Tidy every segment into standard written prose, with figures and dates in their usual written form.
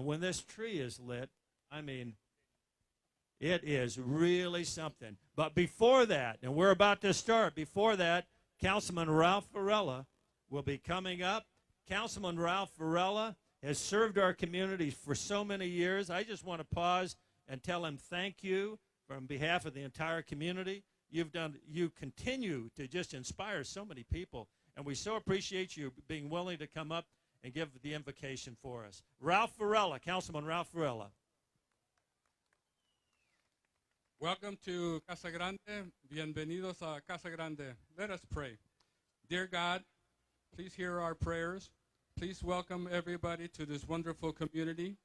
And when this tree is lit, I mean, it is really something. But before that, and we're about to start, before that, Councilman Ralph Varela will be coming up. Councilman Ralph Varela has served our community for so many years. I just want to pause and tell him thank you from behalf of the entire community. You continue to just inspire so many people, and we so appreciate you being willing to come up and give the invocation for us. Ralph Varela, Councilman Ralph Varela. Welcome to Casa Grande. Bienvenidos a Casa Grande. Let us pray. Dear God, please hear our prayers. Please welcome everybody to this wonderful community.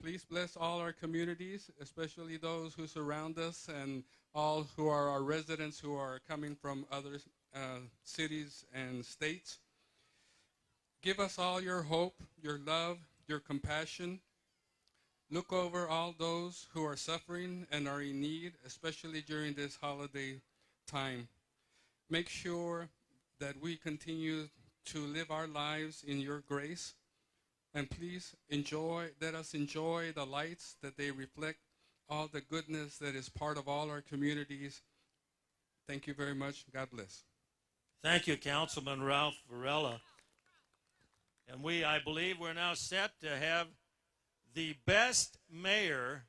Please bless all our communities, especially those who surround us and all who are our residents who are coming from other cities and states. Give us all your hope, your love, your compassion. Look over all those who are suffering and are in need, especially during this holiday time. Make sure that we continue to live our lives in your grace. And please let us enjoy the lights that they reflect, all the goodness that is part of all our communities. Thank you very much. God bless. Thank you, Councilman Ralph Varela. And I believe we're now set to have the best mayor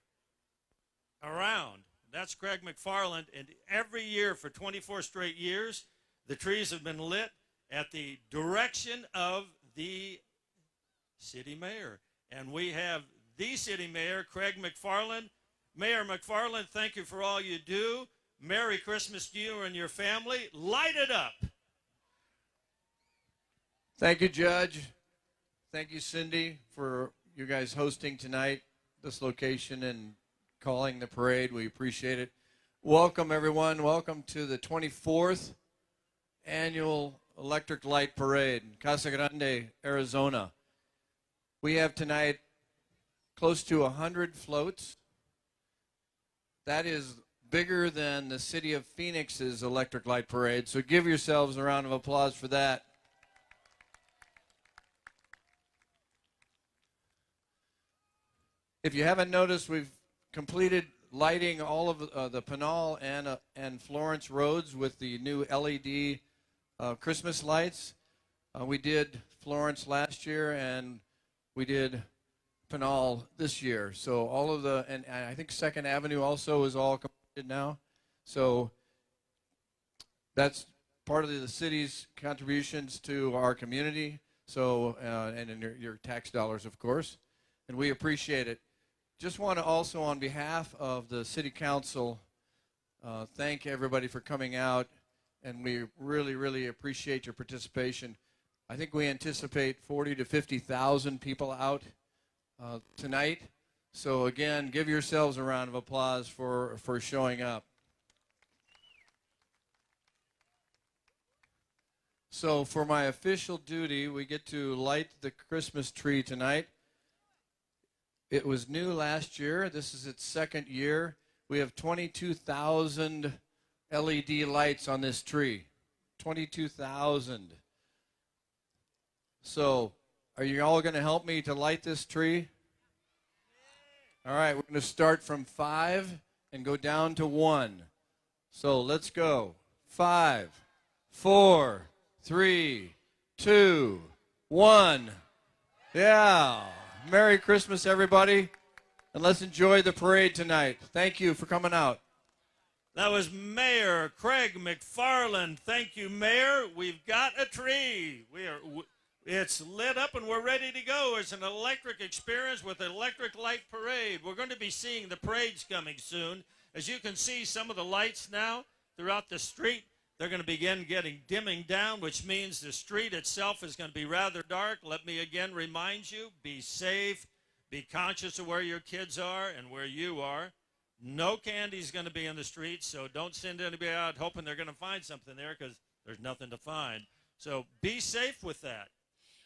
around. That's Craig McFarland. And every year for 24 straight years, the trees have been lit at the direction of the city mayor. And we have the city mayor, Craig McFarland. Mayor McFarland, thank you for all you do. Merry Christmas to you and your family. Light it up. Thank you, Judge. Thank you, Cindy, for you guys hosting tonight, this location, and calling the parade. We appreciate it. Welcome, everyone. Welcome to the 24th Annual Electric Light Parade in Casa Grande, Arizona. We have tonight close to 100 floats. That is bigger than the city of Phoenix's Electric Light Parade, so give yourselves a round of applause for that. If you haven't noticed, we've completed lighting all of the Pinal and Florence roads with the new LED Christmas lights. We did Florence last year, and we did Pinal this year. So all of and I think 2nd Avenue also is all completed now. So that's part of the city's contributions to our community. So and in your tax dollars, of course, and we appreciate it. Just want to also, on behalf of the City Council, thank everybody for coming out, and we really, really appreciate your participation. I think we anticipate 40 to 50,000 people out tonight. So again, give yourselves a round of applause for showing up. So for my official duty, we get to light the Christmas tree tonight. It was new last year. This is its 2nd year. We have 22,000 LED lights on this tree. 22,000. So, are you all going to help me to light this tree? All right, we're going to start from 5 and go down to 1. So, let's go. 5, 4, 3, 2, 1. Yeah. Merry Christmas, everybody, and let's enjoy the parade tonight. Thank you for coming out. That was Mayor Craig McFarland. Thank you, Mayor. We've got a tree. It's lit up, and we're ready to go. It's an electric experience with an electric light parade. We're going to be seeing the parades coming soon. As you can see, some of the lights now throughout the street, they're going to begin dimming down, which means the street itself is going to be rather dark. Let me again remind you, be safe, be conscious of where your kids are and where you are. No candy is going to be in the streets, so don't send anybody out hoping they're going to find something there, because there's nothing to find. So be safe with that.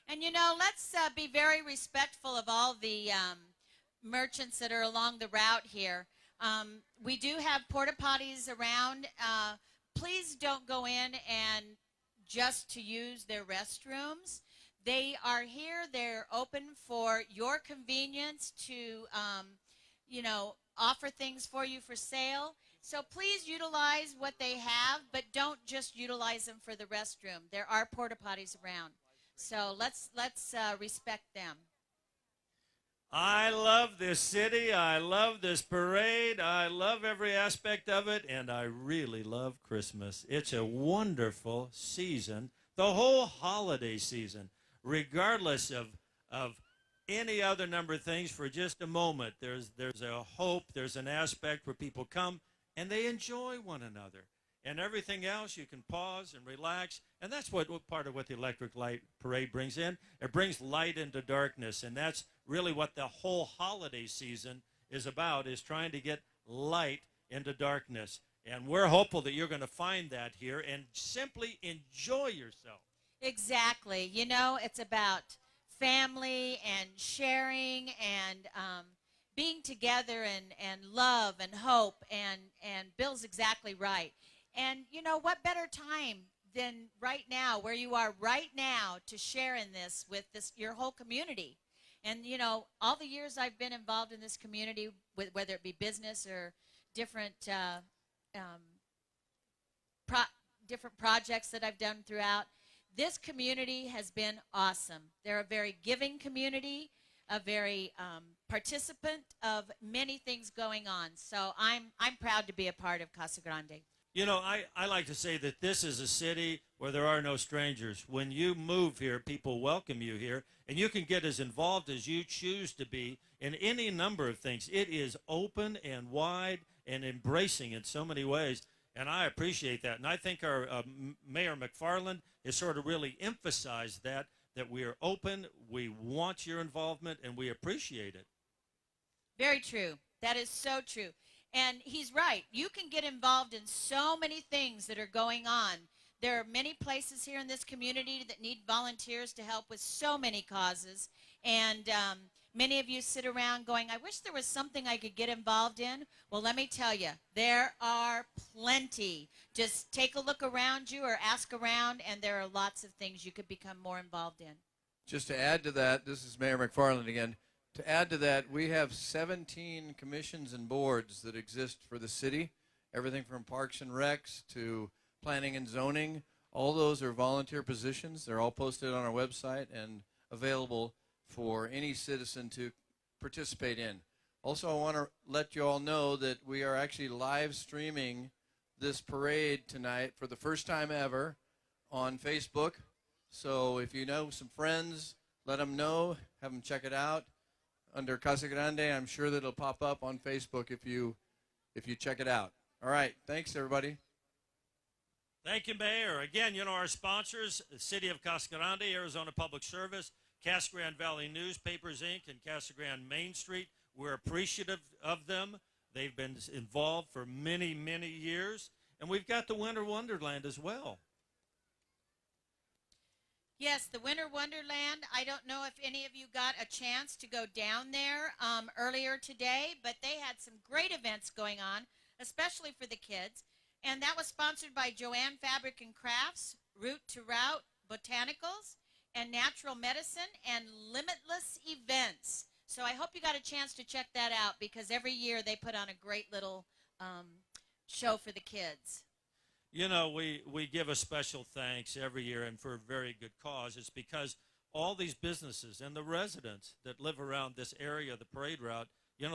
And, let's be very respectful of all the merchants that are along the route here. We do have porta potties around. Please don't go in and just to use their restrooms. They are here. They're open for your convenience to, offer things for you for sale. So please utilize what they have, but don't just utilize them for the restroom. There are porta potties around. So let's respect them. I love this city. I love this parade. I love every aspect of it, and I really love Christmas. It's a wonderful season, the whole holiday season, regardless of any other number of things. For just a moment, there's a hope, there's an aspect where people come and they enjoy one another. And everything else, you can pause and relax. And that's what part of what the Electric Light Parade brings in. It brings light into darkness. And that's really what the whole holiday season is about, is trying to get light into darkness. And we're hopeful that you're going to find that here and simply enjoy yourself. Exactly. It's about family and sharing and being together and love and hope. And Bill's exactly right. And what better time than right now, where you are right now, to share in this with your whole community. And all the years I've been involved in this community, whether it be business or different different projects that I've done throughout, this community has been awesome. They're a very giving community, a very participant of many things going on. So I'm proud to be a part of Casa Grande. I like to say that this is a city where there are no strangers. When you move here, people welcome you here, and you can get as involved as you choose to be in any number of things. It is open and wide and embracing in so many ways, and I appreciate that. And I think our Mayor McFarland has sort of really emphasized that we are open, we want your involvement, and we appreciate it. Very true. That is so true. And he's right. You can get involved in so many things that are going on. There are many places here in this community that need volunteers to help with so many causes. And many of you sit around going, I wish there was something I could get involved in. Well, let me tell you, there are plenty. Just take a look around you or ask around, and there are lots of things you could become more involved in. Just to add to that, this is Mayor McFarland again. To add to that, we have 17 commissions and boards that exist for the city. Everything from Parks and Recs to Planning and Zoning. All those are volunteer positions. They're all posted on our website and available for any citizen to participate in. Also, I want to let you all know that we are actually live streaming this parade tonight for the first time ever on Facebook. So if you know some friends, let them know, have them check it out. Under Casa Grande, I'm sure that it'll pop up on Facebook if you check it out. All right, thanks everybody. Thank you, Mayor. Again, our sponsors, the City of Casa Grande, Arizona Public Service, Casa Grande Valley Newspapers, Inc., and Casa Grande Main Street. We're appreciative of them. They've been involved for many, many years. And we've got the Winter Wonderland as well. Yes, the Winter Wonderland. I don't know if any of you got a chance to go down there earlier today, but they had some great events going on, especially for the kids. And that was sponsored by Joanne Fabric and Crafts, Root to Route Botanicals, and Natural Medicine, and Limitless Events. So I hope you got a chance to check that out, because every year they put on a great little show for the kids. We give a special thanks every year, and for a very good cause. It's because all these businesses and the residents that live around this area of the parade route,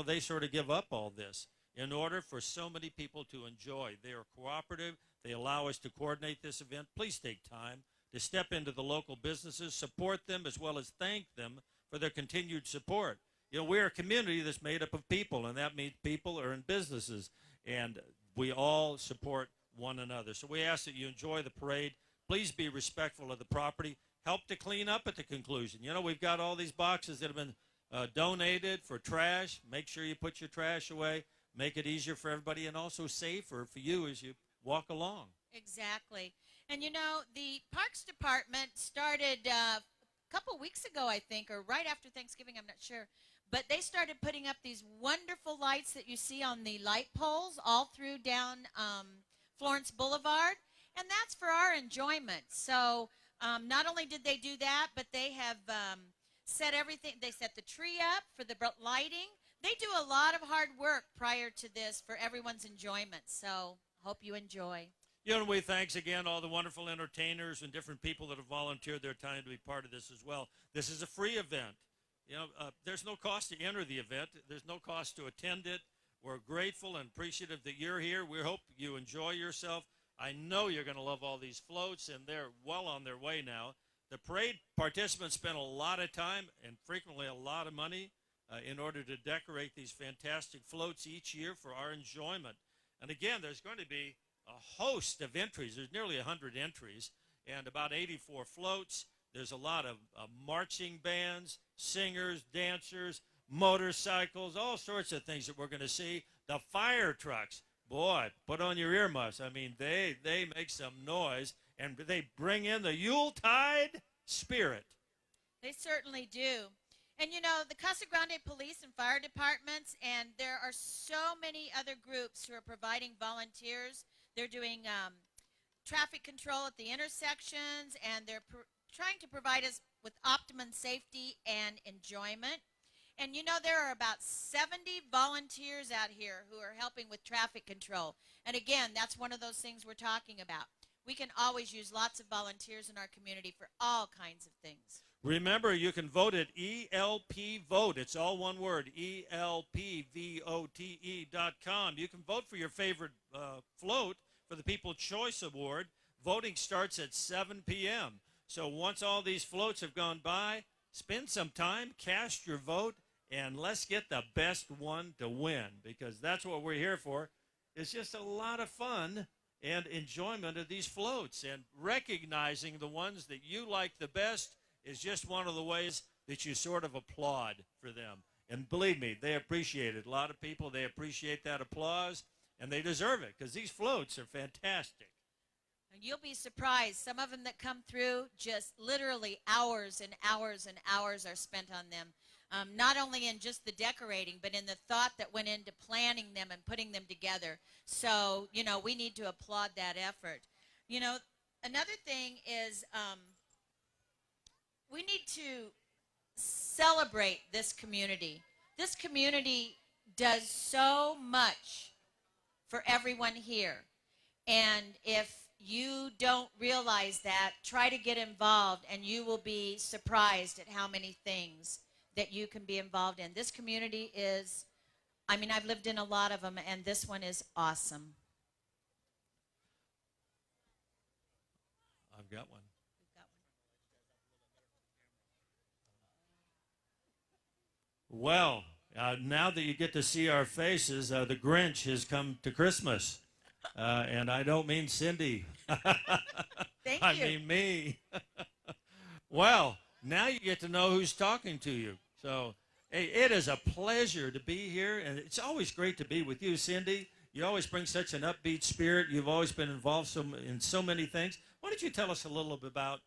they sort of give up all this in order for so many people to enjoy. They are cooperative. They allow us to coordinate this event. Please take time to step into the local businesses, support them, as well as thank them for their continued support. We're a community that's made up of people, and that means people are in businesses, and we all support one another. So we ask that you enjoy the parade. Please be respectful of the property. Help to clean up at the conclusion. We've got all these boxes that have been donated for trash. Make sure you put your trash away. Make it easier for everybody, and also safer for you as you walk along. Exactly. And the Parks Department started a couple weeks ago, I think, or right after Thanksgiving, I'm not sure. But they started putting up these wonderful lights that you see on the light poles all through down Florence Boulevard. And that's for our enjoyment. So Not only did they do that, but they have set everything. They set the tree up for the lighting. They do a lot of hard work prior to this for everyone's enjoyment. So hope you enjoy. You know, and we thanks again all the wonderful entertainers and different people that have volunteered their time to be part of this as well. This is a free event. You know, there's no cost to enter the event. There's no cost to attend it. We're grateful and appreciative that you're here. We hope you enjoy yourself. I know you're going to love all these floats, and they're well on their way now. The parade participants spent a lot of time and frequently a lot of money in order to decorate these fantastic floats each year for our enjoyment. And again, there's going to be a host of entries. There's nearly 100 entries and about 84 floats. There's a lot of marching bands, singers, dancers, motorcycles, all sorts of things that we're going to see. The fire trucks, boy, put on your earmuffs. I mean, they make some noise, and they bring in the Yuletide spirit. They certainly do. And, you know, the Casa Grande Police and Fire Departments, and there are so many other groups who are providing volunteers. They're doing traffic control at the intersections, and they're trying to provide us with optimum safety and enjoyment. And, you know, there are about 70 volunteers out here who are helping with traffic control. And, again, that's one of those things we're talking about. We can always use lots of volunteers in our community for all kinds of things. Remember, you can vote at ELP Vote. It's all one word, ELPVOTE.com. You can vote for your favorite float for the People's Choice Award. Voting starts at 7 p.m. So once all these floats have gone by, spend some time, cast your vote, and let's get the best one to win, because that's what we're here for. It's just a lot of fun and enjoyment of these floats, and recognizing the ones that you like the best is just one of the ways that you sort of applaud for them. And believe me, they appreciate it. A lot of people, they appreciate that applause, and they deserve it, because these floats are fantastic. And you'll be surprised. Some of them that come through, just literally hours and hours and hours are spent on them. Not only in just the decorating, but in the thought that went into planning them and putting them together. So, you know, we need to applaud that effort. You know, another thing is we need to celebrate this community. This community does so much for everyone here. And if you don't realize that, try to get involved, and you will be surprised at how many things that you can be involved in. This community is, I mean, I've lived in a lot of them, and this one is awesome. I've got one. Well, now that you get to see our faces, the Grinch has come to Christmas. And I don't mean Cindy. Thank I you. mean me. Well, now you get to know who's talking to you. So, hey, it is a pleasure to be here, and it's always great to be with you, Cindy. You always bring such an upbeat spirit. You've always been involved in so many things. Why don't you tell us a little bit about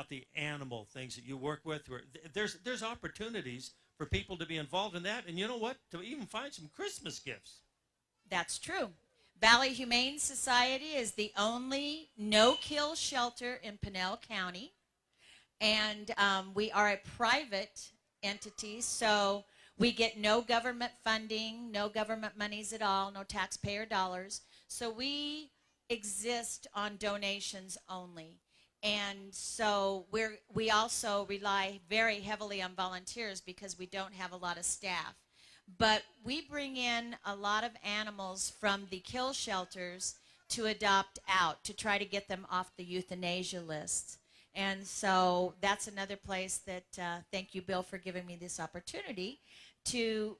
the animal things that you work with? Where there's opportunities for people to be involved in that, and you know what? To even find some Christmas gifts. That's true. Valley Humane Society is the only no-kill shelter in Pinell County, and we are a private entity, so we get no government funding, no government monies at all, no taxpayer dollars. So we exist on donations only. And so we also rely very heavily on volunteers because we don't have a lot of staff. But we bring in a lot of animals from the kill shelters to adopt out, to try to get them off the euthanasia list. And so that's another place that, thank you, Bill, for giving me this opportunity to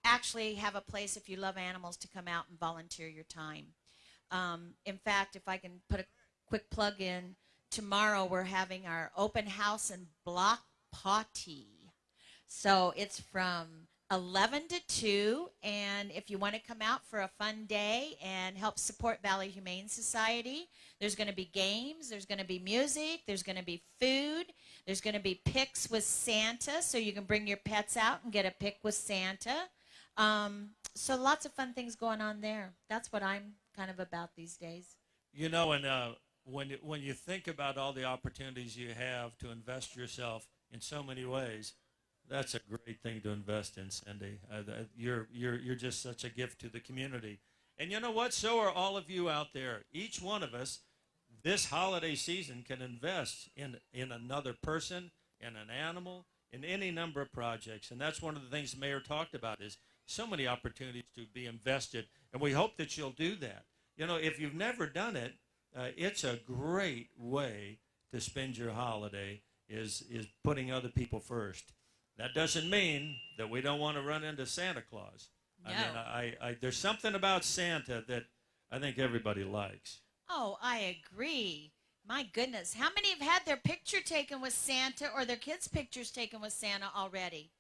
actually have a place, if you love animals, to come out and volunteer your time. In fact, if I can put a quick plug in, tomorrow we're having our open house and block party. So it's from 11 to 2, and if you want to come out for a fun day and help support Valley Humane Society, there's going to be games, there's going to be music, there's going to be food, there's going to be pics with Santa, so you can bring your pets out and get a pic with Santa. So lots of fun things going on there. That's what I'm kind of about these days. You know, and when you think about all the opportunities you have to invest yourself in so many ways, that's a great thing to invest in, Cindy. You're just such a gift to the community. And you know what? So are all of you out there. Each one of us, this holiday season, can invest in another person, in an animal, in any number of projects. And that's one of the things the mayor talked about, is so many opportunities to be invested. And we hope that you'll do that. You know, if you've never done it, it's a great way to spend your holiday, is putting other people first. That doesn't mean that we don't want to run into Santa Claus. No. I mean, there's something about Santa that I think everybody likes. Oh, I agree. My goodness. How many have had their picture taken with Santa or their kids' pictures taken with Santa already?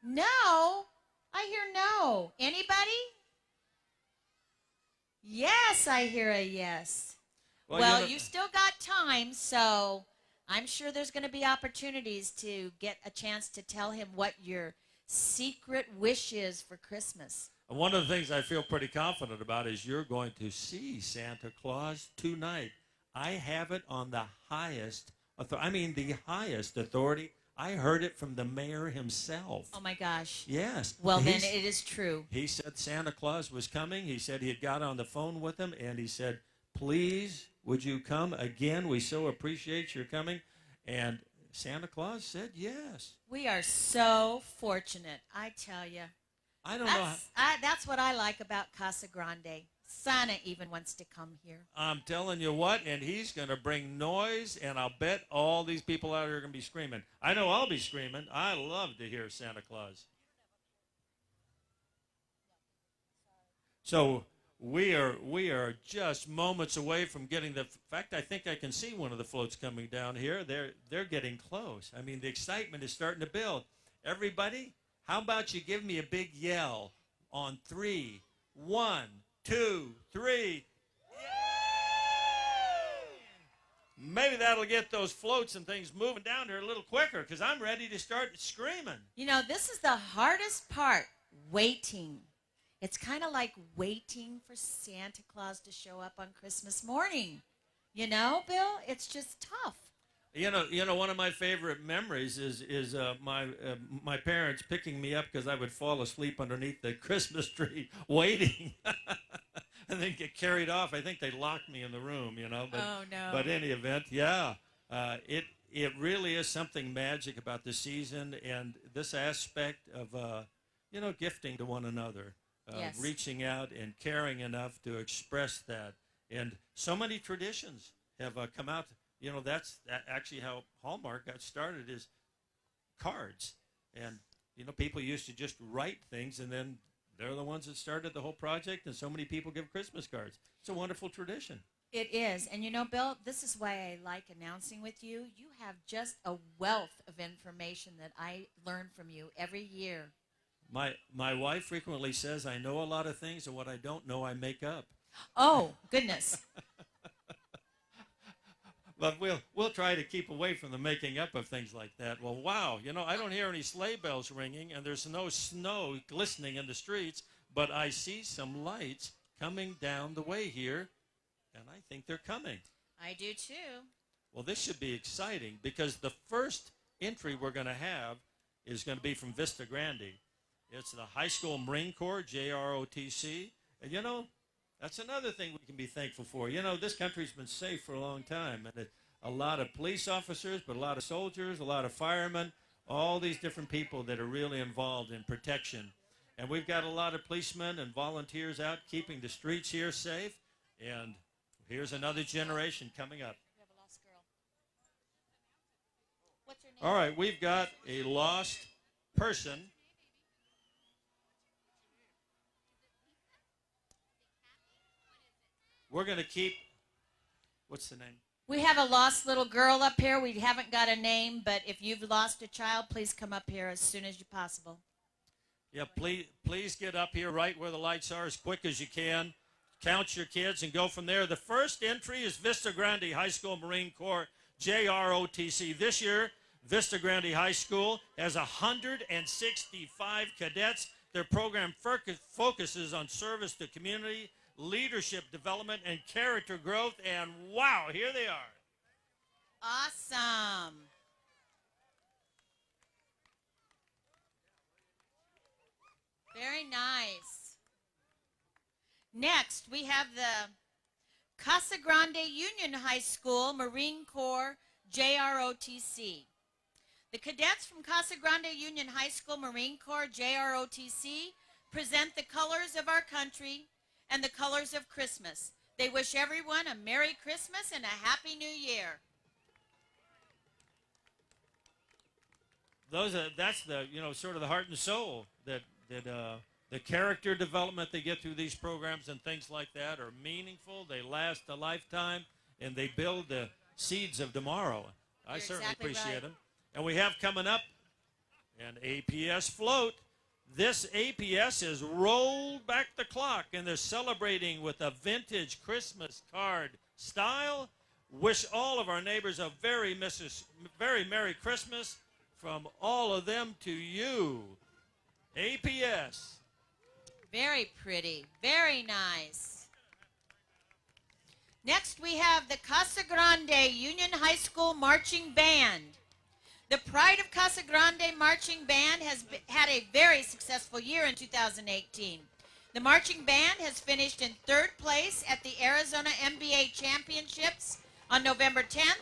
No. I hear no. Anybody? Yes, I hear a yes. Well, you still got time, so I'm sure there's going to be opportunities to get a chance to tell him what your secret wish is for Christmas. One of the things I feel pretty confident about is you're going to see Santa Claus tonight. I have it on the highest authority. I heard it from the mayor himself. Oh, my gosh. Yes. Well, then it is true. He said Santa Claus was coming. He said he had got on the phone with him, and he said, please, would you come again? We so appreciate your coming. And Santa Claus said yes. We are so fortunate, I tell you. I don't know. That's what I like about Casa Grande. Santa even wants to come here. I'm telling you what, and he's going to bring noise, and I'll bet all these people out here are going to be screaming. I know I'll be screaming. I love to hear Santa Claus. So we are just moments away from getting in fact, I think I can see one of the floats coming down here. They're getting close. I mean, the excitement is starting to build. Everybody, how about you give me a big yell on 3, 1, 2, 3. Maybe that'll get those floats and things moving down here a little quicker, because I'm ready to start screaming. You know, this is the hardest part, waiting. It's kind of like waiting for Santa Claus to show up on Christmas morning. You know, Bill, it's just tough. You know, one of my favorite memories is my parents picking me up because I would fall asleep underneath the Christmas tree waiting, and then get carried off. I think they locked me in the room, you know. But, oh no! But in any event, yeah, it really is something magic about the season and this aspect of gifting to one another, yes. Reaching out and caring enough to express that, and so many traditions have come out. You know, that's actually how Hallmark got started, is cards. And, you know, people used to just write things, and then they're the ones that started the whole project, and so many people give Christmas cards. It's a wonderful tradition. It is. And, you know, Bill, this is why I like announcing with you. You have just a wealth of information that I learn from you every year. My wife frequently says I know a lot of things, and what I don't know I make up. Oh, goodness. But we'll try to keep away from the making up of things like that. Well, wow, you know, I don't hear any sleigh bells ringing, and there's no snow glistening in the streets, but I see some lights coming down the way here, and I think they're coming. I do too. Well, this should be exciting, because the first entry we're going to have is going to be from Vista Grande. It's the High School Marine Corps, JROTC, and you know, that's another thing we can be thankful for. You know, this country's been safe for a long time, and a lot of police officers, but a lot of soldiers, a lot of firemen, all these different people that are really involved in protection. And we've got a lot of policemen and volunteers out keeping the streets here safe, and here's another generation coming up. We have a lost girl. What's her name? All right, we've got a lost person. We're going to keep, what's the name? We have a lost little girl up here. We haven't got a name, but if you've lost a child, please come up here as soon as possible. Yeah, please get up here right where the lights are as quick as you can. Count your kids and go from there. The first entry is Vista Grande High School Marine Corps, JROTC. This year, Vista Grande High School has 165 cadets. Their program focuses on service to community, leadership development and character growth. And wow, here they are. Awesome. Very nice. Next, we have the Casa Grande Union High School Marine Corps JROTC. The cadets from Casa Grande Union High School Marine Corps JROTC present the colors of our country and the colors of Christmas. They wish everyone a Merry Christmas and a Happy New Year. That's the, sort of the heart and soul that the character development they get through these programs and things like that are meaningful. They last a lifetime, and they build the seeds of tomorrow. I certainly exactly appreciate right. them. And we have coming up an APS float. This APS has rolled back the clock, and they're celebrating with a vintage Christmas card style. Wish all of our neighbors a very Merry Christmas from all of them to you. APS. Very pretty. Very nice. Next, we have the Casa Grande Union High School Marching Band. The Pride of Casa Grande Marching Band has had a very successful year in 2018. The marching band has finished in 3rd place at the Arizona MBA Championships on November 10th.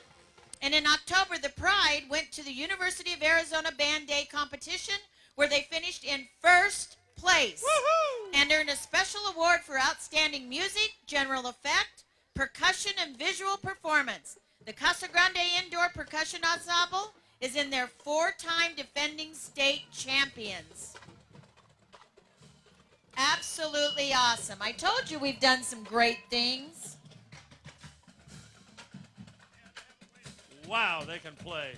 And in October, the Pride went to the University of Arizona Band Day competition, where they finished in 1st place. Woohoo! And earned a special award for outstanding music, general effect, percussion, and visual performance. The Casa Grande Indoor Percussion Ensemble is in their 4-time defending state champions. Absolutely awesome. I told you we've done some great things. Wow, they can play.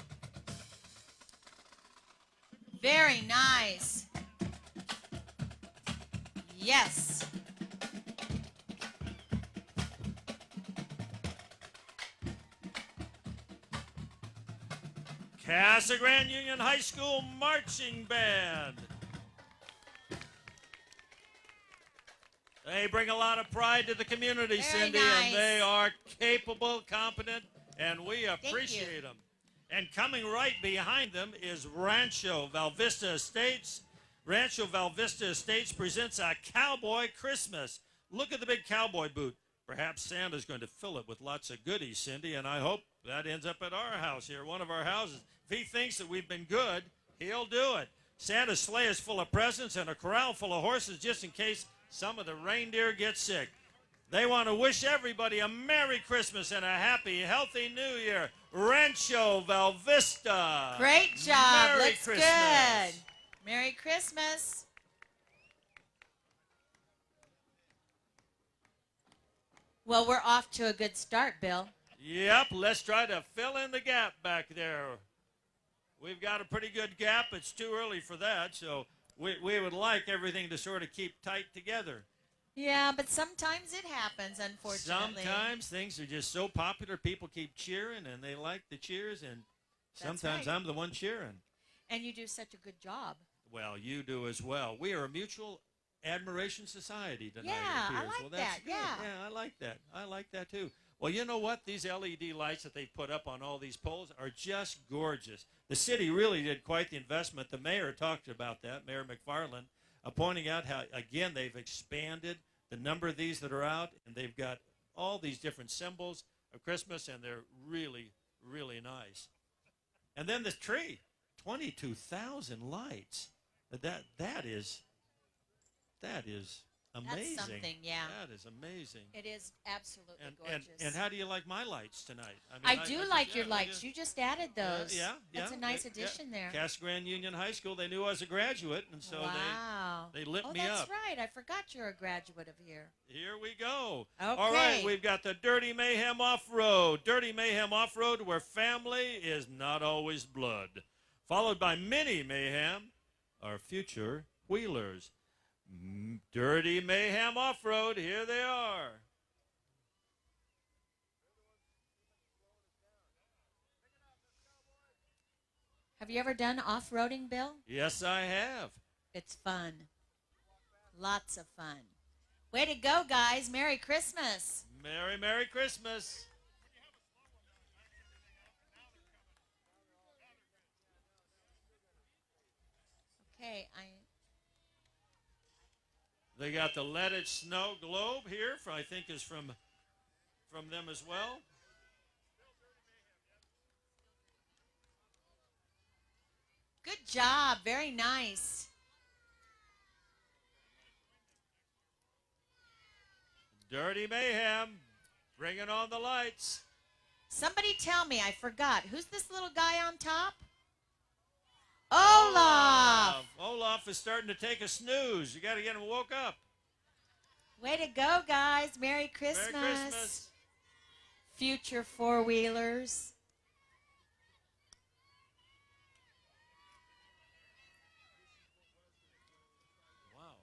Very nice. Yes. Casa Grande Union High School Marching Band. They bring a lot of pride to the community, Very Cindy, nice. and they are capable, competent, and we you. appreciate them. And coming right behind them is Rancho Val Vista Estates. Rancho Val Vista Estates presents a Cowboy Christmas. Look at the big cowboy boot. Perhaps Santa's going to fill it with lots of goodies, Cindy, and I hope that ends up at our house here, one of our houses. If he thinks that we've been good, he'll do it. Santa's sleigh is full of presents and a corral full of horses just in case some of the reindeer get sick. They want to wish everybody a Merry Christmas and a happy, healthy New Year. Rancho Val Vista. Great job. Merry Looks Christmas. good. Merry Christmas. Well, we're off to a good start, Bill. Yep, let's try to fill in the gap back there. We've got a pretty good gap. It's too early for that, so we would like everything to sort of keep tight together. Yeah, but sometimes it happens, unfortunately. Sometimes things are just so popular, people keep cheering, and they like the cheers, and That's sometimes right. I'm the one cheering. And you do such a good job. Well, you do as well. We are a mutual admiration society tonight. Yeah, it I appears. like Well, that's that, good. yeah. Yeah, I like that. I like that, too. Well, you know what? These LED lights that they put up on all these poles are just gorgeous. The city really did quite the investment. The mayor talked about that, Mayor McFarland, pointing out how, again, they've expanded the number of these that are out, and they've got all these different symbols of Christmas, and they're really, really nice. And then the tree, 22,000 lights. That is amazing. That's something, yeah. That is amazing. It is absolutely And gorgeous. how do you like my lights tonight? I do like your yeah, lights. You just added those. Yeah, That's yeah, a nice yeah. addition there. Casa Grande Union High School, they knew I was a graduate, and so Wow. they lit me that's up. right. I forgot you're a graduate of here. Here we go. Okay. All right, we've got the Dirty Mayhem Off-Road. Dirty Mayhem Off-Road, where family is not always blood. Followed by Mini Mayhem, our future wheelers. Dirty Mayhem Off-Road, here they are. Have you ever done off-roading, Bill? Yes, I have. It's fun. Lots of fun. Way to go, guys. Merry Christmas. Merry Christmas. Okay, They got the Let It Snow globe here, I think is from them as well. good job. Very nice. Dirty Mayhem, bringing on the lights. Somebody tell me, I forgot. Who's this little guy on top? Olaf. Olaf is starting to take a snooze. You got to get him woke up. Way to go, guys. Merry Christmas. Merry Christmas. Future four-wheelers. Wow.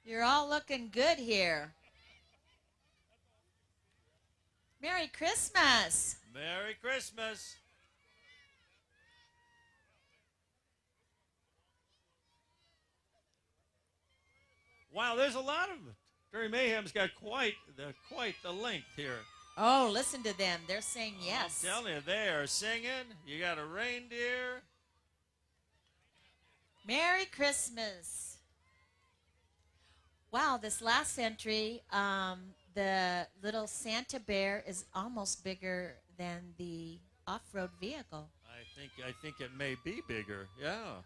You're all looking good here. Merry Christmas. Merry Christmas. Wow, there's a lot of Dirty Mayhem's got quite the length here. Oh, listen to them. They're saying yes. I'm telling you, they are singing. You got a reindeer. Merry Christmas. Wow, this last entry, the little Santa bear is almost bigger than the off-road vehicle. I think it may be bigger. Yeah.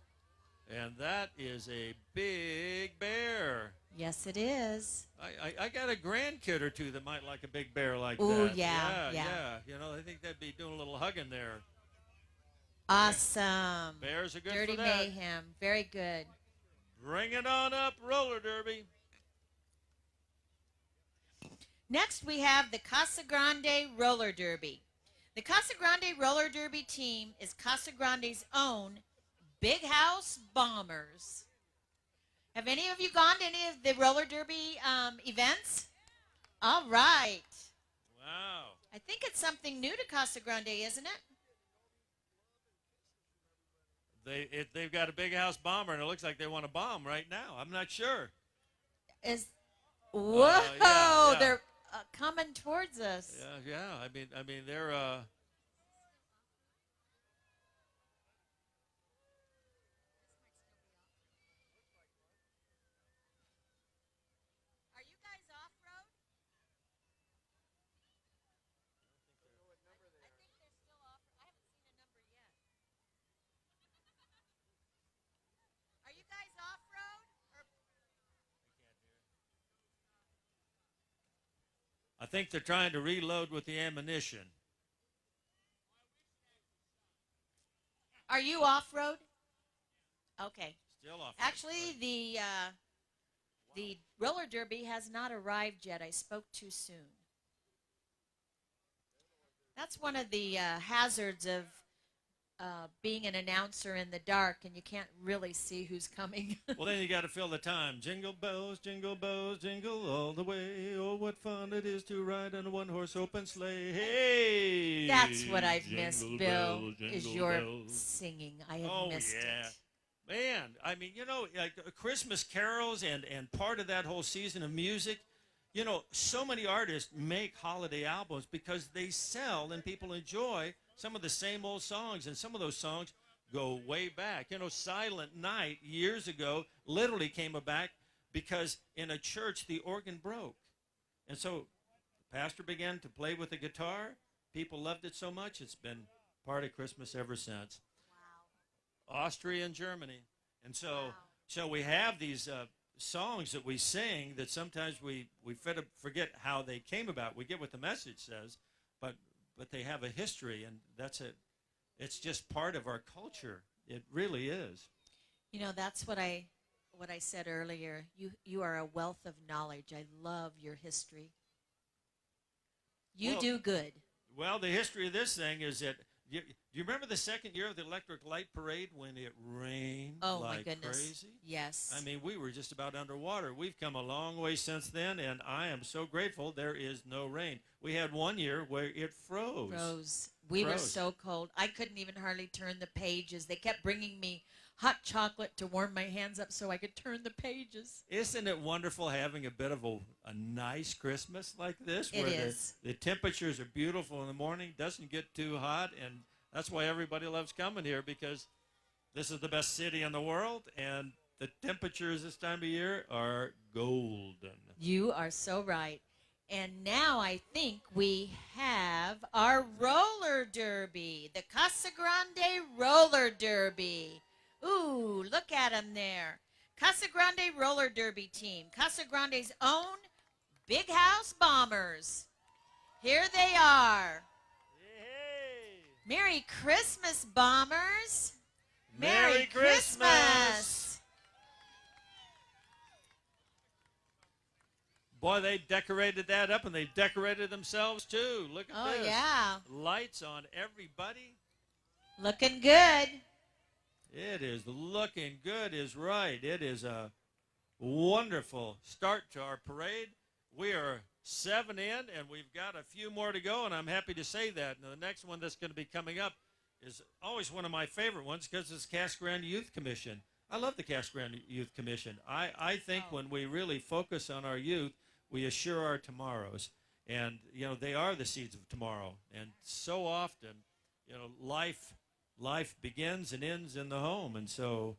And that is a big bear. Yes, it is. I got a grandkid or two that might like a big bear like Ooh, that. yeah. You know, I think that'd be doing a little hugging there. Awesome. Bears are good Dirty for that. Mayhem. Very good. Bring it on up, roller derby. Next, we have the Casa Grande Roller Derby. The Casa Grande Roller Derby team is Casa Grande's own Big House Bombers. Have any of you gone to any of the roller derby events? All right. Wow. I think it's something new to Casa Grande, isn't it? They've got a big house bomber, and it looks like they want to bomb right now. I'm not sure. Whoa! Yeah. They're coming towards us. Yeah. I mean, they're. Are you guys off-road? I think they're still off. I haven't seen a number yet. Are you guys off-road? I think they're trying to reload with the ammunition. Are you off-road? Okay. Still off. Actually, the roller derby has not arrived yet. I spoke too soon. That's one of the hazards of being an announcer in the dark, and you can't really see who's coming. Well, then you got to fill the time. Jingle bells, jingle all the way. Oh, what fun it is to ride on a one-horse open sleigh. Hey! That's what I've missed, Jingle Bill, bells, is jingle your bells. singing. I have missed it. Man, I mean, you know, like Christmas carols and part of that whole season of music, you know, so many artists make holiday albums because they sell and people enjoy some of the same old songs, and some of those songs go way back. You know, Silent Night years ago literally came back because in a church the organ broke. And so the pastor began to play with the guitar. People loved it so much, it's been part of Christmas ever since. Austria and Germany. And so we have these songs that we sing that sometimes we forget how they came about. We get what the message says, but they have a history, and it's just part of our culture. It really is. You know, that's what I said earlier. You are a wealth of knowledge. I love your history. You do good. Well, the history of this thing is that do you remember the second year of the Electric Light Parade when it rained My like goodness. crazy? Yes. I mean, we were just about underwater. We've come a long way since then, and I am so grateful there is no rain. We had one year where it froze. We were Froze. so cold. I couldn't even hardly turn the pages. They kept bringing me hot chocolate to warm my hands up so I could turn the pages. Isn't it wonderful having a bit of a nice Christmas like this? It Where is. The temperatures are beautiful in the morning, doesn't get too hot, and that's why everybody loves coming here, because this is the best city in the world, and the temperatures this time of year are golden. You are so right. And now I think we have our roller derby, the Casa Grande roller derby. Ooh, look at them there. Casa Grande roller derby team, Casa Grande's own Big House Bombers. Here they are. Hey. Merry Christmas, Bombers. Merry Christmas. Boy, they decorated that up, and they decorated themselves, too. Look at this. Oh, yeah. Lights on everybody. Looking good. It is looking good is right. It is a wonderful start to our parade. We are 7 in, and we've got a few more to go, and I'm happy to say that. And the next one that's going to be coming up is always one of my favorite ones, because it's Casa Grande Youth Commission. I love the Casa Grande Youth Commission. I think when we really focus on our youth, we assure our tomorrows. And, you know, they are the seeds of tomorrow. And so often, you know, life begins and ends in the home. And so,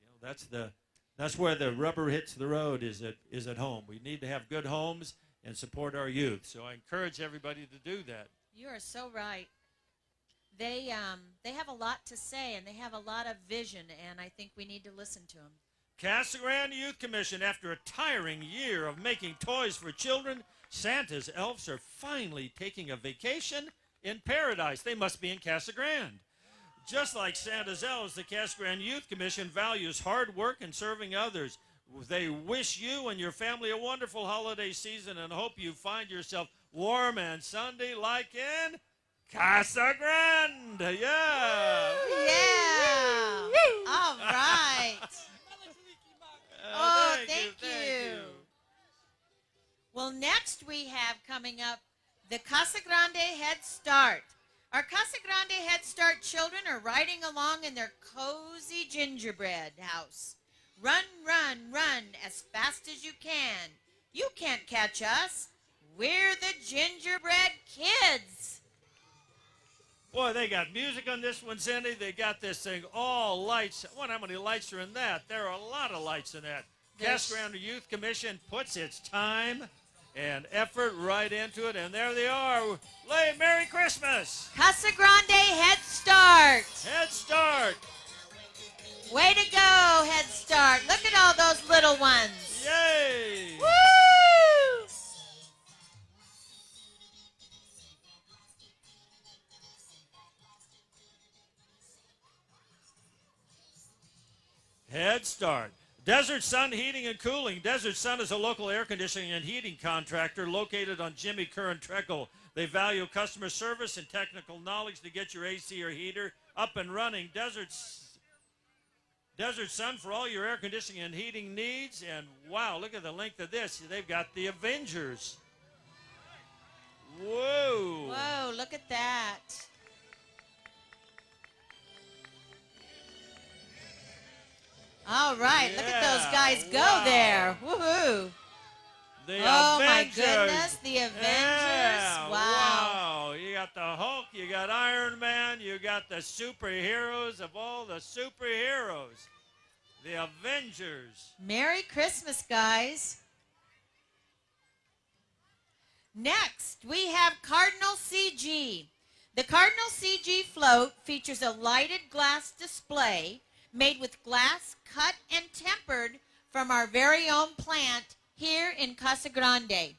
you know, that's where the rubber hits the road, is at home. We need to have good homes and support our youth. So I encourage everybody to do that. You are so right. They have a lot to say, and they have a lot of vision, and I think we need to listen to them. Casa Grande Youth Commission, after a tiring year of making toys for children, Santa's elves are finally taking a vacation in paradise. They must be in Casa Grande. Just like Santa's elves, the Casa Grande Youth Commission values hard work and serving others. They wish you and your family a wonderful holiday season and hope you find yourself warm and sunny like in Casa Grande. Yeah. Yeah. All right. Oh, thank you. Well, next we have coming up the Casa Grande Head Start. Our Casa Grande Head Start children are riding along in their cozy gingerbread house. Run, run, run as fast as you can. You can't catch us. We're the Gingerbread Kids. Boy, they got music on this one, Cindy. They got this thing, all lights. I wonder how many lights are in that. There are a lot of lights in that. Casa Grande Youth Commission puts its time and effort right into it, and there they are. Merry Christmas! Casa Grande Head Start. Head Start! Way to go, Head Start. Look at all those little ones. Yay! Woo! Head Start. Desert Sun Heating and Cooling. Desert Sun is a local air conditioning and heating contractor located on Jimmy Kerr and Treckle. They value customer service and technical knowledge to get your AC or heater up and running. Desert Sun for all your air conditioning and heating needs. And wow, look at the length of this. They've got the Avengers. Whoa. Whoa, look at that. All right, look at those guys go there. Woohoo. The Oh, Avengers. my goodness, the Avengers. Yeah, Wow. You got the Hulk, you got Iron Man, you got the superheroes of all the superheroes. The Avengers. Merry Christmas, guys. Next, we have Cardinal CG. The Cardinal CG float features a lighted glass display made with glass cut and tempered from our very own plant here in Casa Grande.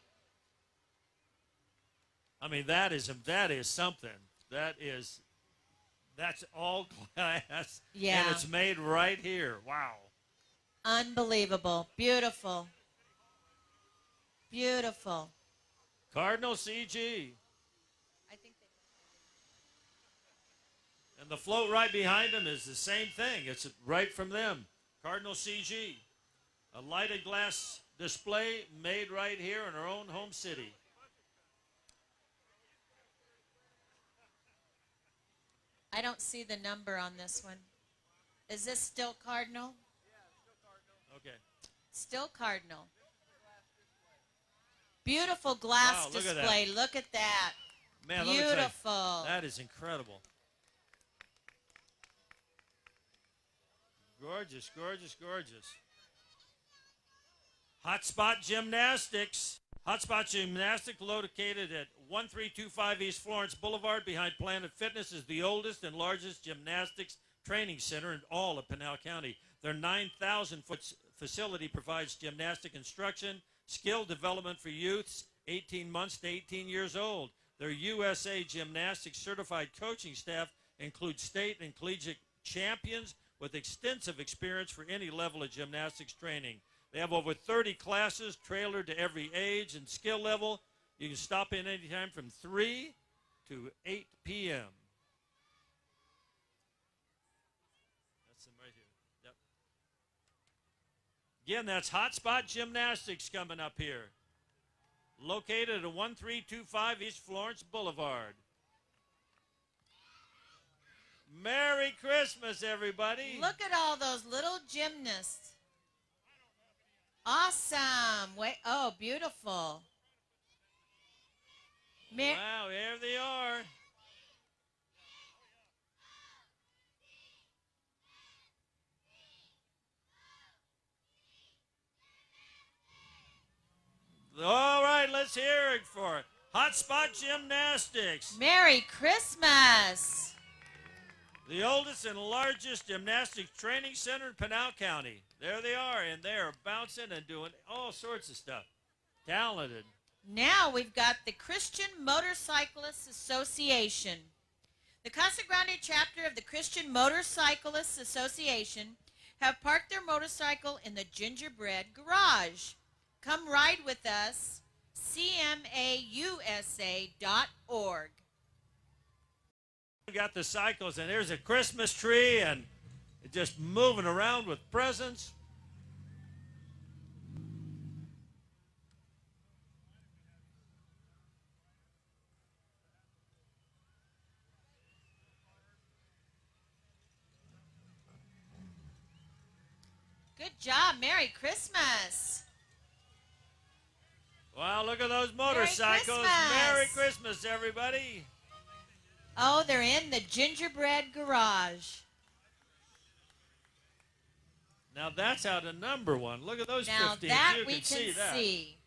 I mean, that is something. That's all glass. Yeah. And it's made right here. Wow. Unbelievable. Beautiful. Beautiful. Cardinal CG. I think And the float right behind them is the same thing. It's right from them. Cardinal CG. A lighted glass display made right here in our own home city. I don't see the number on this one. Is this still Cardinal? Okay. Still Cardinal. Beautiful glass Wow, look at that. display. Look at that. Man, let me tell you, Beautiful. that is incredible. Gorgeous, gorgeous, gorgeous. Hotspot Gymnastics. Hotspot Gymnastics, located at 1325 East Florence Boulevard behind Planet Fitness, is the oldest and largest gymnastics training center in all of Pinal County. Their 9,000-foot facility provides gymnastic instruction, skill development for youths 18 months to 18 years old. Their USA Gymnastics certified coaching staff includes state and collegiate champions with extensive experience for any level of gymnastics training. They have over 30 classes tailored to every age and skill level. You can stop in anytime from 3 to 8 p.m. That's them right here. Yep. Again, that's Hotspot Gymnastics coming up here. Located at 1325 East Florence Boulevard. Merry Christmas, everybody. Look at all those little gymnasts. Awesome. Wait, oh, beautiful. Wow, there they are. All right, let's hear it for Hotspot Gymnastics. Merry Christmas. The oldest and largest gymnastics training center in Pinal County. There they are, and they're bouncing and doing all sorts of stuff. Talented. Now we've got the Christian Motorcyclists Association. The Casa Grande chapter of the Christian Motorcyclists Association have parked their motorcycle in the gingerbread garage. Come ride with us, cmausa.org. We got the cycles, and there's a Christmas tree, and it's just moving around with presents. Good job. Merry Christmas. Wow, look at those motorcycles. Merry Christmas, everybody. Oh, they're in the gingerbread garage. Now that's how to number one. Look at those Now 15. that You we can see can that. see.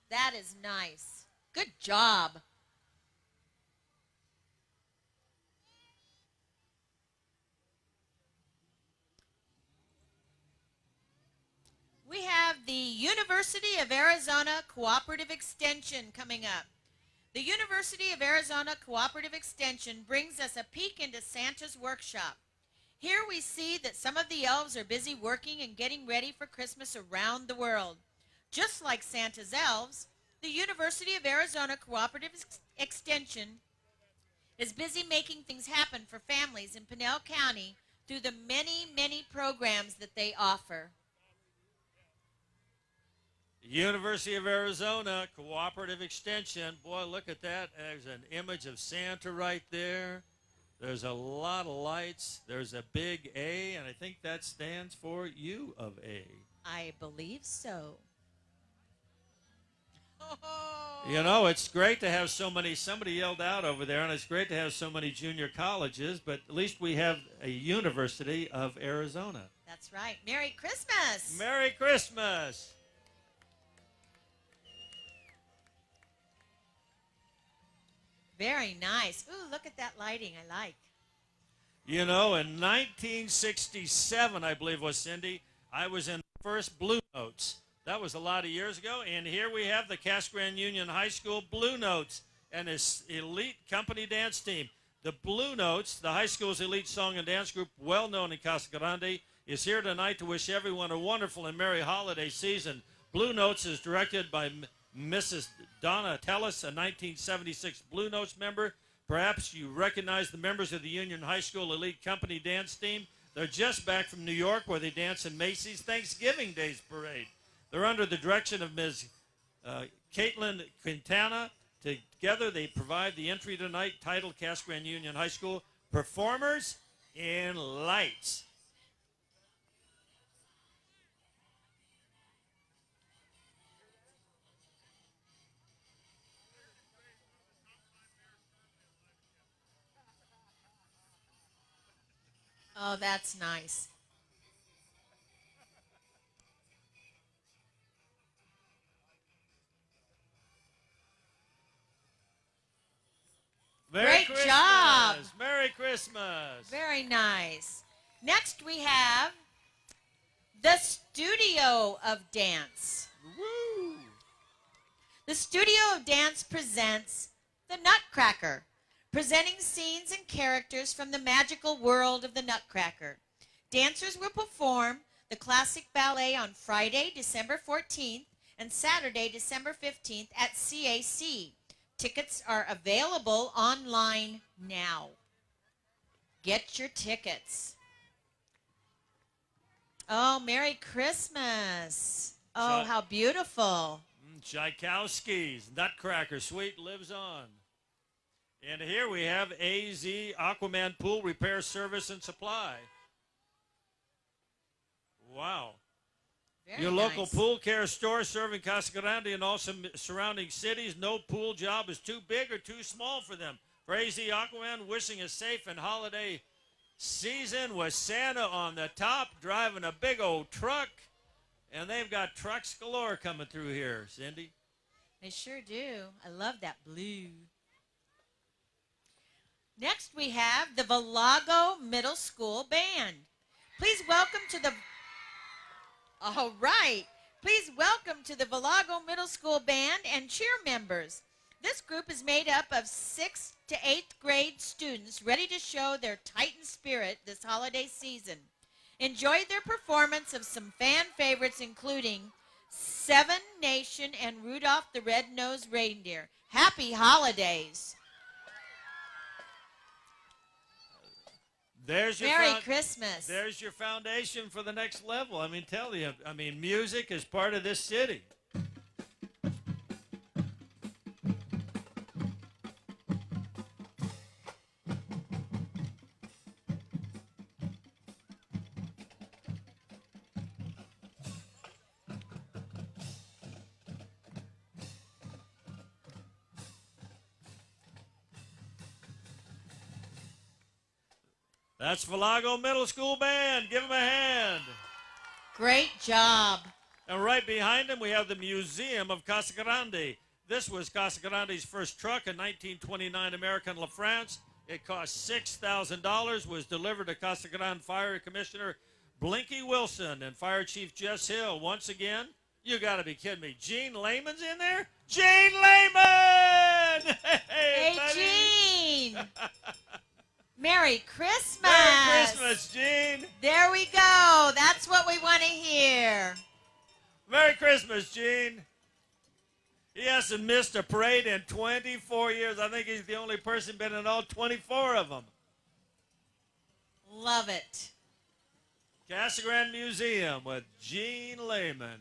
That is nice. Good job. We have the University of Arizona Cooperative Extension coming up. The University of Arizona Cooperative Extension brings us a peek into Santa's workshop. Here we see that some of the elves are busy working and getting ready for Christmas around the world. Just like Santa's elves, the University of Arizona Cooperative Extension is busy making things happen for families in Pinal County through the many, many programs that they offer. University of Arizona Cooperative Extension. Boy, look at that. There's an image of Santa right there. There's a lot of lights. There's a big A, and I think that stands for U of A. I believe so. You know, it's great to have so many, somebody yelled out over there, and it's great to have so many junior colleges, but at least we have a University of Arizona. That's right. Merry Christmas. Merry Christmas. Very nice. Ooh, look at that lighting. I like. You know, in 1967, I believe was Cindy, I was in the first Blue Notes. That was a lot of years ago, and here we have the Casa Grande Union High School Blue Notes and its elite company dance team. The Blue Notes, the high school's elite song and dance group, well known in Casa Grande, is here tonight to wish everyone a wonderful and merry holiday season. Blue Notes is directed by Mrs. Donna Tellis, a 1976 Blue Notes member. Perhaps you recognize the members of the Union High School Elite Company dance team. They're just back from New York, where they dance in Macy's Thanksgiving Day's parade. They're under the direction of Ms. Caitlin Quintana. Together, they provide the entry tonight titled Casa Grande Union High School Performers in Lights. Oh, that's nice. Merry Great Christmas. job. Merry Christmas. Very nice. Next we have the Studio of Dance. Woo. The Studio of Dance presents the Nutcracker, presenting scenes and characters from the magical world of the Nutcracker. Dancers will perform the classic ballet on Friday, December 14th and Saturday, December 15th at CAC. Tickets are available online now. Get your tickets. Oh, Merry Christmas. Oh, how beautiful. Tchaikovsky's Nutcracker Suite lives on. And here we have AZ Aquaman Pool Repair Service and Supply. Wow. Very Your local nice. pool care store serving Casa Grande and all some surrounding cities. No pool job is too big or too small for them. For AZ Aquaman, wishing a safe and holiday season with Santa on the top, driving a big old truck. And they've got trucks galore coming through here, Cindy. They sure do. I love that blue. Next we have the Valago Middle School Band. Please welcome to the... All right. Please welcome to the Valago Middle School Band and cheer members. This group is made up of 6th to 8th grade students ready to show their Titan spirit this holiday season. Enjoy their performance of some fan favorites including Seven Nation and Rudolph the Red-Nosed Reindeer. Happy holidays. There's your Merry Christmas. There's your foundation for the next level. I mean, tell you, music is part of this city. That's Valago Middle School Band. Give them a hand. Great job. And right behind them, we have the Museum of Casa Grande. This was Casa Grande's first truck, a 1929 American LaFrance. It cost $6,000, was delivered to Casa Grande Fire Commissioner Blinky Wilson and Fire Chief Jess Hill. Once again, you got to be kidding me. Gene Lehman's in there? Gene Lehman! Hey, buddy. Gene. Merry Christmas. Merry Christmas, Gene. There we go. That's what we want to hear. Merry Christmas, Gene. He hasn't missed a parade in 24 years. I think he's the only person been in all 24 of them. Love it. Casa Grande Museum with Gene Lehman.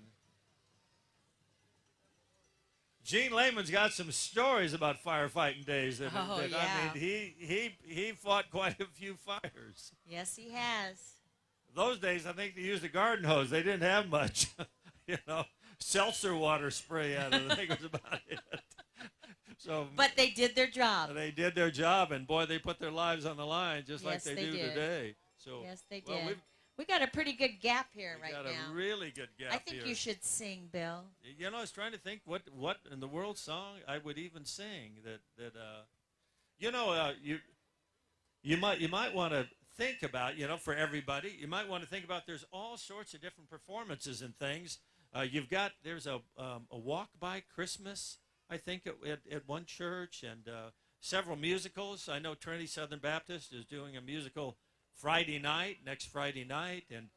Gene Lehman's got some stories about firefighting days. Yeah. I mean, he fought quite a few fires. Yes, he has. Those days, I think they used a garden hose. They didn't have much, seltzer water spray out of it. I think was about it. So, But they did their job. they did their job, and boy, they put their lives on the line just like Yes, they they do did. today. So, Yes, they well, did. We got a pretty good gap here we right got now. a really good gap I think here. you should sing, Bill. I was trying to think what in the world song I would even sing you might want to think about, for everybody, you might want to think about there's all sorts of different performances and things. There's a walk by Christmas, I think, at one church, and several musicals. I know Trinity Southern Baptist is doing a musical next Friday night, and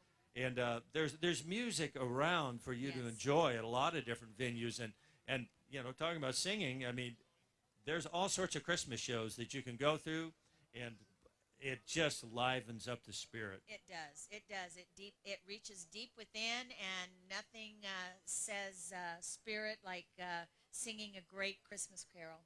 there's music around for you to enjoy at a lot of different venues, and talking about singing, I mean, there's all sorts of Christmas shows that you can go through, and it just livens up the spirit. It does. It does. It reaches deep within, and nothing says spirit like singing a great Christmas carol.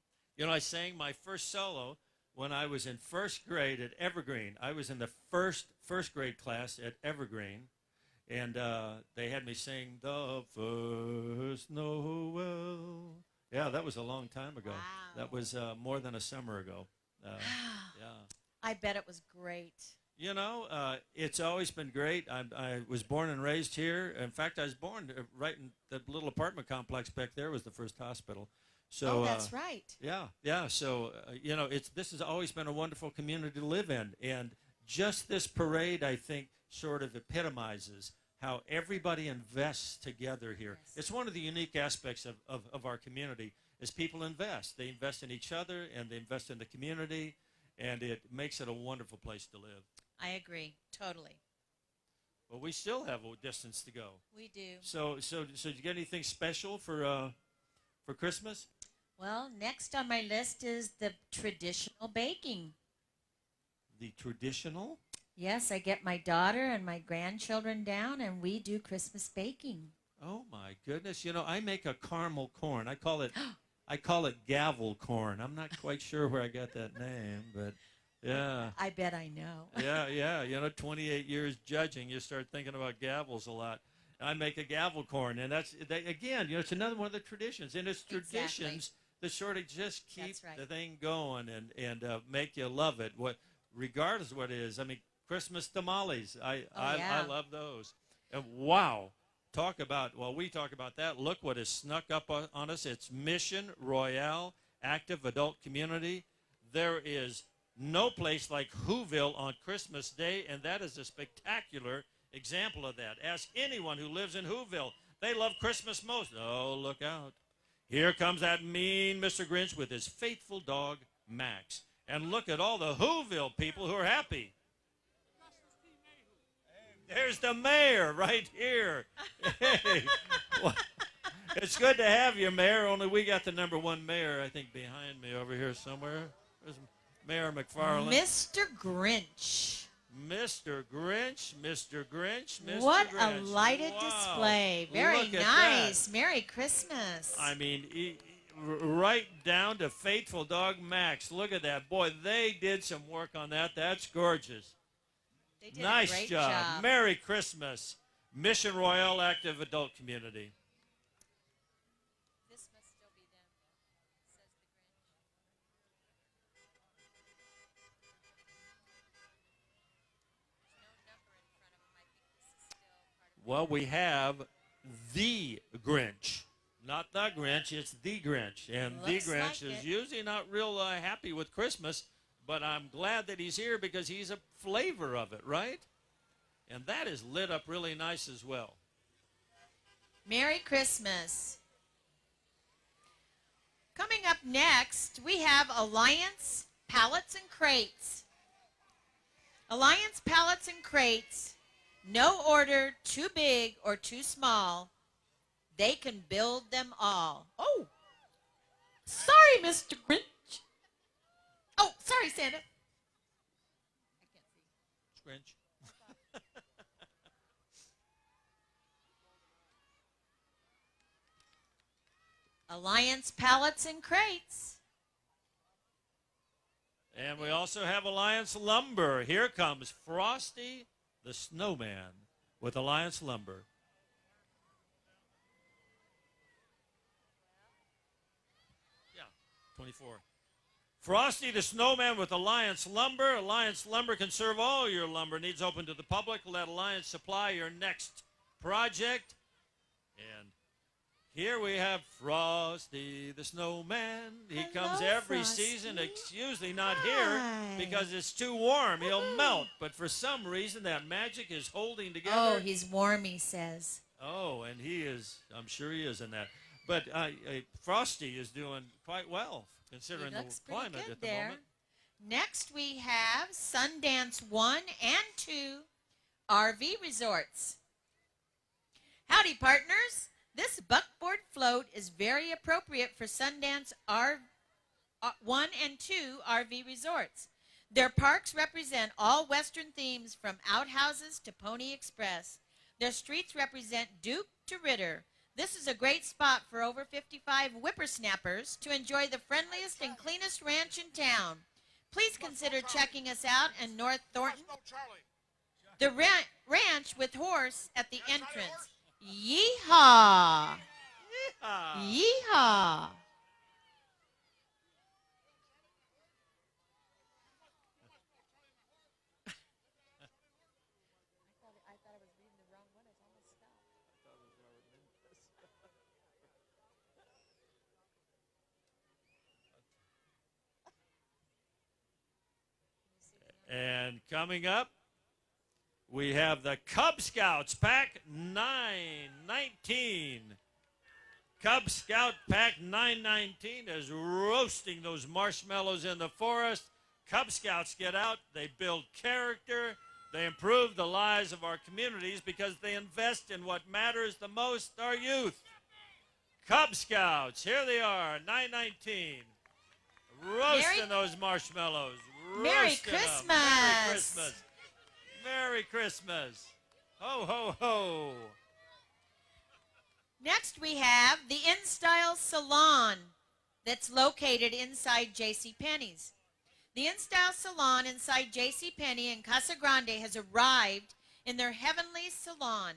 I sang my first solo when I was in first grade at Evergreen. I was in the first grade class at Evergreen, and they had me sing The First Noel. Yeah, that was a long time ago. Wow. That was more than a summer ago. Yeah. I bet it was great. You know, it's always been great. I was born and raised here. In fact, I was born right in the little apartment complex back there was the first hospital. So, Oh, that's right. yeah, yeah. So, you know, this has always been a wonderful community to live in. And just this parade, I think, sort of epitomizes how everybody invests together here. Yes. It's one of the unique aspects of our community is people invest. They invest in each other and they invest in the community, and it makes it a wonderful place to live. I agree. Totally. Well, we still have a distance to go. We do. So did you get anything special for Christmas? Well, next on my list is the traditional baking. The traditional? Yes, I get my daughter and my grandchildren down, and we do Christmas baking. Oh my goodness! You know, I make a caramel corn. I call it gavel corn. I'm not quite sure where I got that name, but yeah. I bet I know. Yeah. You know, 28 years judging, you start thinking about gavels a lot. I make a gavel corn, and again, you know, it's another one of the traditions, and it's traditions that sort of just keep the thing going and make you love it. Regardless of what it is. I mean, Christmas tamales. I love those. And wow, we talk about that. Look what has snuck up on us. It's Mission Royale Active Adult Community. There is no place like Whoville on Christmas Day, and that is a spectacular example of that. Ask anyone who lives in Whoville. They love Christmas most. Oh, look out. Here comes that mean Mr. Grinch with his faithful dog, Max. And look at all the Whoville people who are happy. There's the mayor right here. Hey, well, it's good to have you, Mayor, only we got the #1 mayor, I think, behind me over here somewhere. There's Mayor McFarland. Mr. Grinch. Mr. Grinch, Mr. Grinch, Mr. What Grinch. a lighted display. Very nice. Merry Christmas. I mean, right down to faithful dog Max. Look at that. Boy, they did some work on that. That's gorgeous. They did Nice a great job. Merry Christmas. Mission Royale Active Adult Community. This must still be them, says the Grinch. There's no number in front of them. I think this is still part of Well, we have the Grinch. Not the Grinch, it's the Grinch. And the Looks Grinch like is it. usually not real happy with Christmas, but I'm glad that he's here because he's a flavor of it, right? And that is lit up really nice as well. Merry Christmas. Coming up next, we have Alliance Pallets and Crates. Alliance Pallets and Crates, no order too big or too small. They can build them all. Oh, sorry, Mr. Grinch. Oh, sorry, Santa. I can't see. Grinch. Alliance Pallets and Crates. And we also have Alliance Lumber. Here comes Frosty the Snowman with Alliance Lumber. Yeah, 24. Frosty the Snowman with Alliance Lumber. Alliance Lumber can serve all your lumber needs open to the public. Let Alliance supply your next project. And here we have Frosty the Snowman. He comes every season. It's usually not here because it's too warm. He'll melt. But for some reason, that magic is holding together. Oh, he's warm, he says. Oh, and he is. I'm sure he is in that. But Frosty is doing quite well considering the climate at the moment. Next, we have Sundance 1 and 2 RV Resorts. Howdy, partners. This buckboard float is very appropriate for Sundance 1 and 2 RV Resorts. Their parks represent all Western themes from outhouses to Pony Express. Their streets represent Duke to Ritter. This is a great spot for over 55 whippersnappers to enjoy the friendliest and cleanest ranch in town. Please consider checking us out in North Thornton. The ranch with horse at the entrance. Yeehaw! Yeehaw! And coming up, we have the Cub Scouts Pack 919. Cub Scout Pack 919 is roasting those marshmallows in the forest. Cub Scouts get out, they build character, they improve the lives of our communities because they invest in what matters the most, our youth. Cub Scouts, here they are, 919. Roasting those marshmallows. Merry Roasting them. Christmas. Merry Christmas. Merry Christmas. Ho, ho, ho. Next, we have the InStyle Salon that's located inside JCPenney's. The InStyle Salon inside JCPenney in Casa Grande has arrived in their heavenly salon.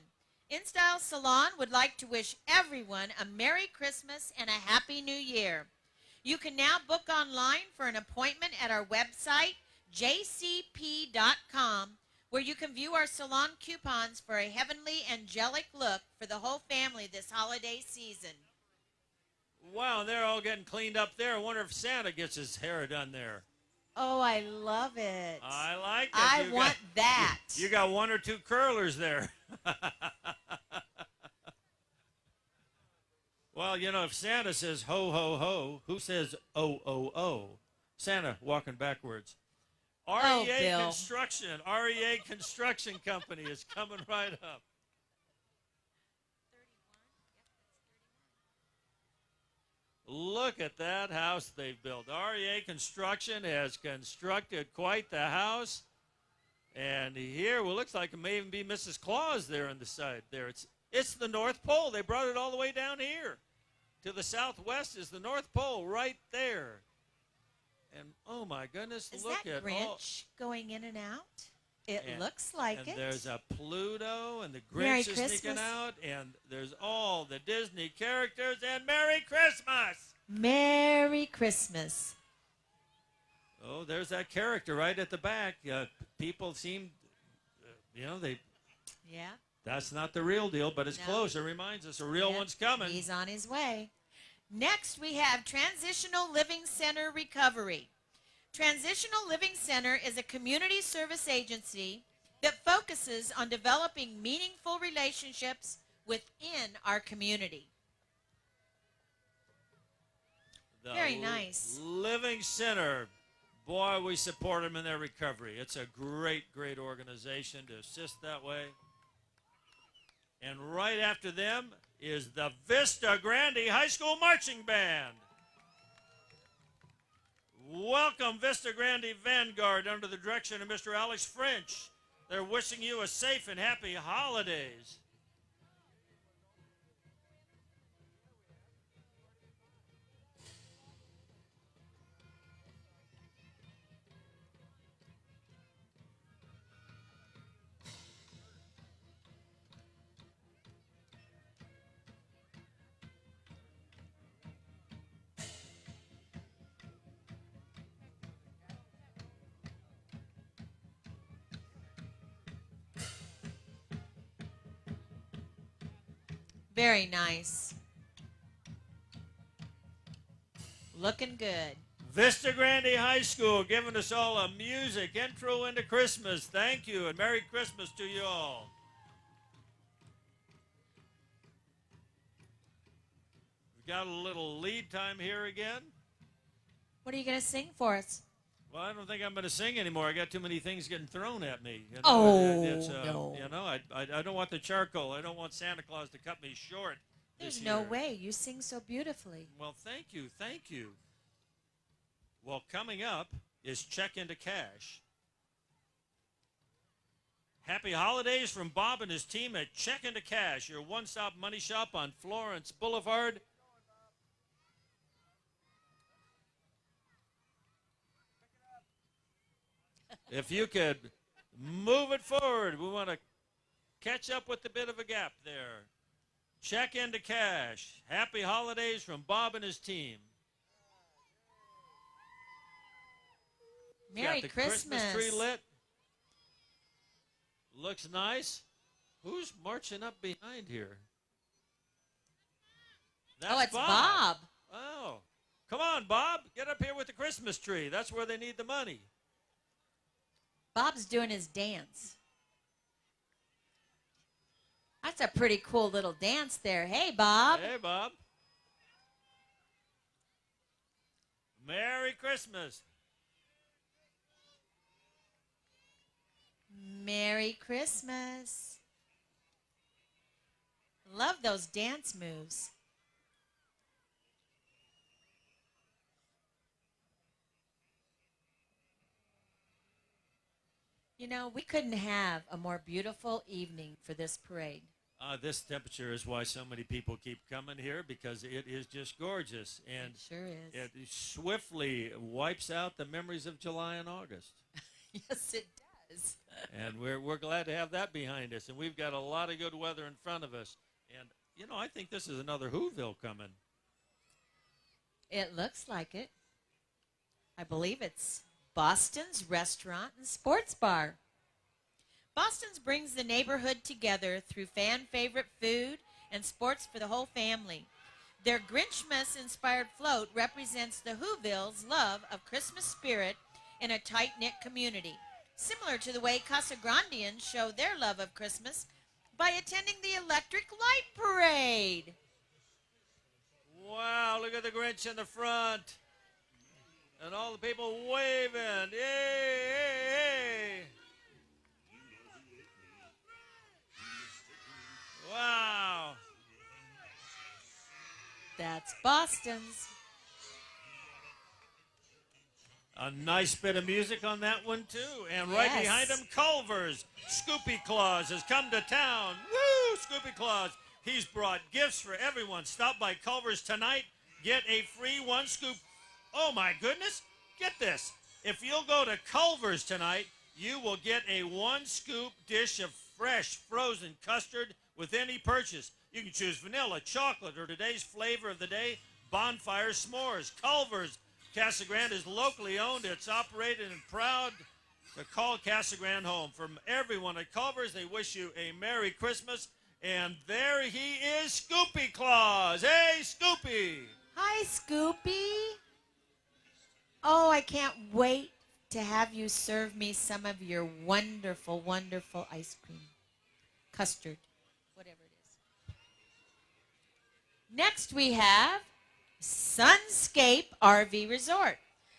InStyle Salon would like to wish everyone a Merry Christmas and a Happy New Year. You can now book online for an appointment at our website, jcp.com, where you can view our salon coupons for a heavenly angelic look for the whole family this holiday season. Wow, they're all getting cleaned up there. I wonder if Santa gets his hair done there. Oh, I love it. I like it. I want that. You got one or two curlers there. Well, you know, if Santa says ho, ho, ho, who says oh, oh, oh? Santa walking backwards. REA Construction Company is coming right up. Look at that house they've built. REA Construction has constructed quite the house. And here, well, looks like it may even be Mrs. Claus there on the side there. It's the North Pole. They brought it all the way down here. To the southwest is the North Pole right there. And, oh, my goodness, look at Grinch going in and out? It looks like it. And there's a Pluto, and the Merry Grinch is Christmas. sneaking out, and there's all the Disney characters, and Merry Christmas! Merry Christmas. Oh, there's that character right at the back. People seem, Yeah. that's not the real deal, but it's No. close. It reminds us a real one's coming. He's on his way. Next, we have Transitional Living Center Recovery. Transitional Living Center is a community service agency that focuses on developing meaningful relationships within our community. The Very nice. Living Center. Boy, we support them in their recovery. It's a great, great organization to assist that way. And right after them is the Vista Grande High School Marching Band. Welcome, Vista Grande Vanguard, under the direction of Mr. Alex French. They're wishing you a safe and happy holidays. Very nice. Looking good. Vista Grande High School giving us all a music intro into Christmas. Thank you, and Merry Christmas to you all. We've got a little lead time here again. What are you going to sing for us? Well, I don't think I'm going to sing anymore. I got too many things getting thrown at me. You know, No. You know, I don't want the charcoal. I don't want Santa Claus to cut me short. There's no way. You sing so beautifully. Well, thank you. Thank you. Well, coming up is Check Into Cash. Happy holidays from Bob and his team at Check Into Cash, your one-stop money shop on Florence Boulevard. If you could move it forward, we want to catch up with a bit of a gap there. Check Into Cash. Happy holidays from Bob and his team. Merry Got the Christmas. Christmas tree lit. Looks nice. Who's marching up behind here? That's It's Bob. Oh, come on, Bob. Get up here with the Christmas tree. That's where they need the money. Bob's doing his dance. That's a pretty cool little dance there. Hey, Bob. Hey, Bob. Merry Christmas. Merry Christmas. Love those dance moves. You know, we couldn't have a more beautiful evening for this parade. This temperature is why so many people keep coming here, because it is just gorgeous. And It sure is. it swiftly wipes out the memories of July and August. Yes, it does. And we're glad to have that behind us. And we've got a lot of good weather in front of us. And, you know, I think this is another Whoville coming. It looks like it. I believe it's Boston's Restaurant and Sports Bar. Boston's brings the neighborhood together through fan-favorite food and sports for the whole family. Their Grinchmas-inspired float represents the Whovilles' love of Christmas spirit in a tight-knit community, similar to the way Casa Grandeans show their love of Christmas by attending the Electric Light Parade. Wow, look at the Grinch in the front. And all the people waving. Yay, hey, hey. Wow. That's Boston's. A nice bit of music on that one, too. And right Yes. behind him, Culver's. Scoopy Claus has come to town. Woo, Scoopy Claus. He's brought gifts for everyone. Stop by Culver's tonight. Get a free one scoop. Oh, my goodness. Get this. If you'll go to Culver's tonight, you will get a one scoop dish of fresh frozen custard with any purchase. You can choose vanilla, chocolate, or today's flavor of the day, bonfire s'mores. Culver's. Casa Grande is locally owned. It's operated and proud to call Casa Grande home. From everyone at Culver's, they wish you a Merry Christmas. And there he is, Scoopy Claus. Hey, Scoopy. Hi, Scoopy. Oh, I can't wait to have you serve me some of your wonderful, wonderful ice cream. Custard, whatever it is. Next we have Sunscape RV Resort.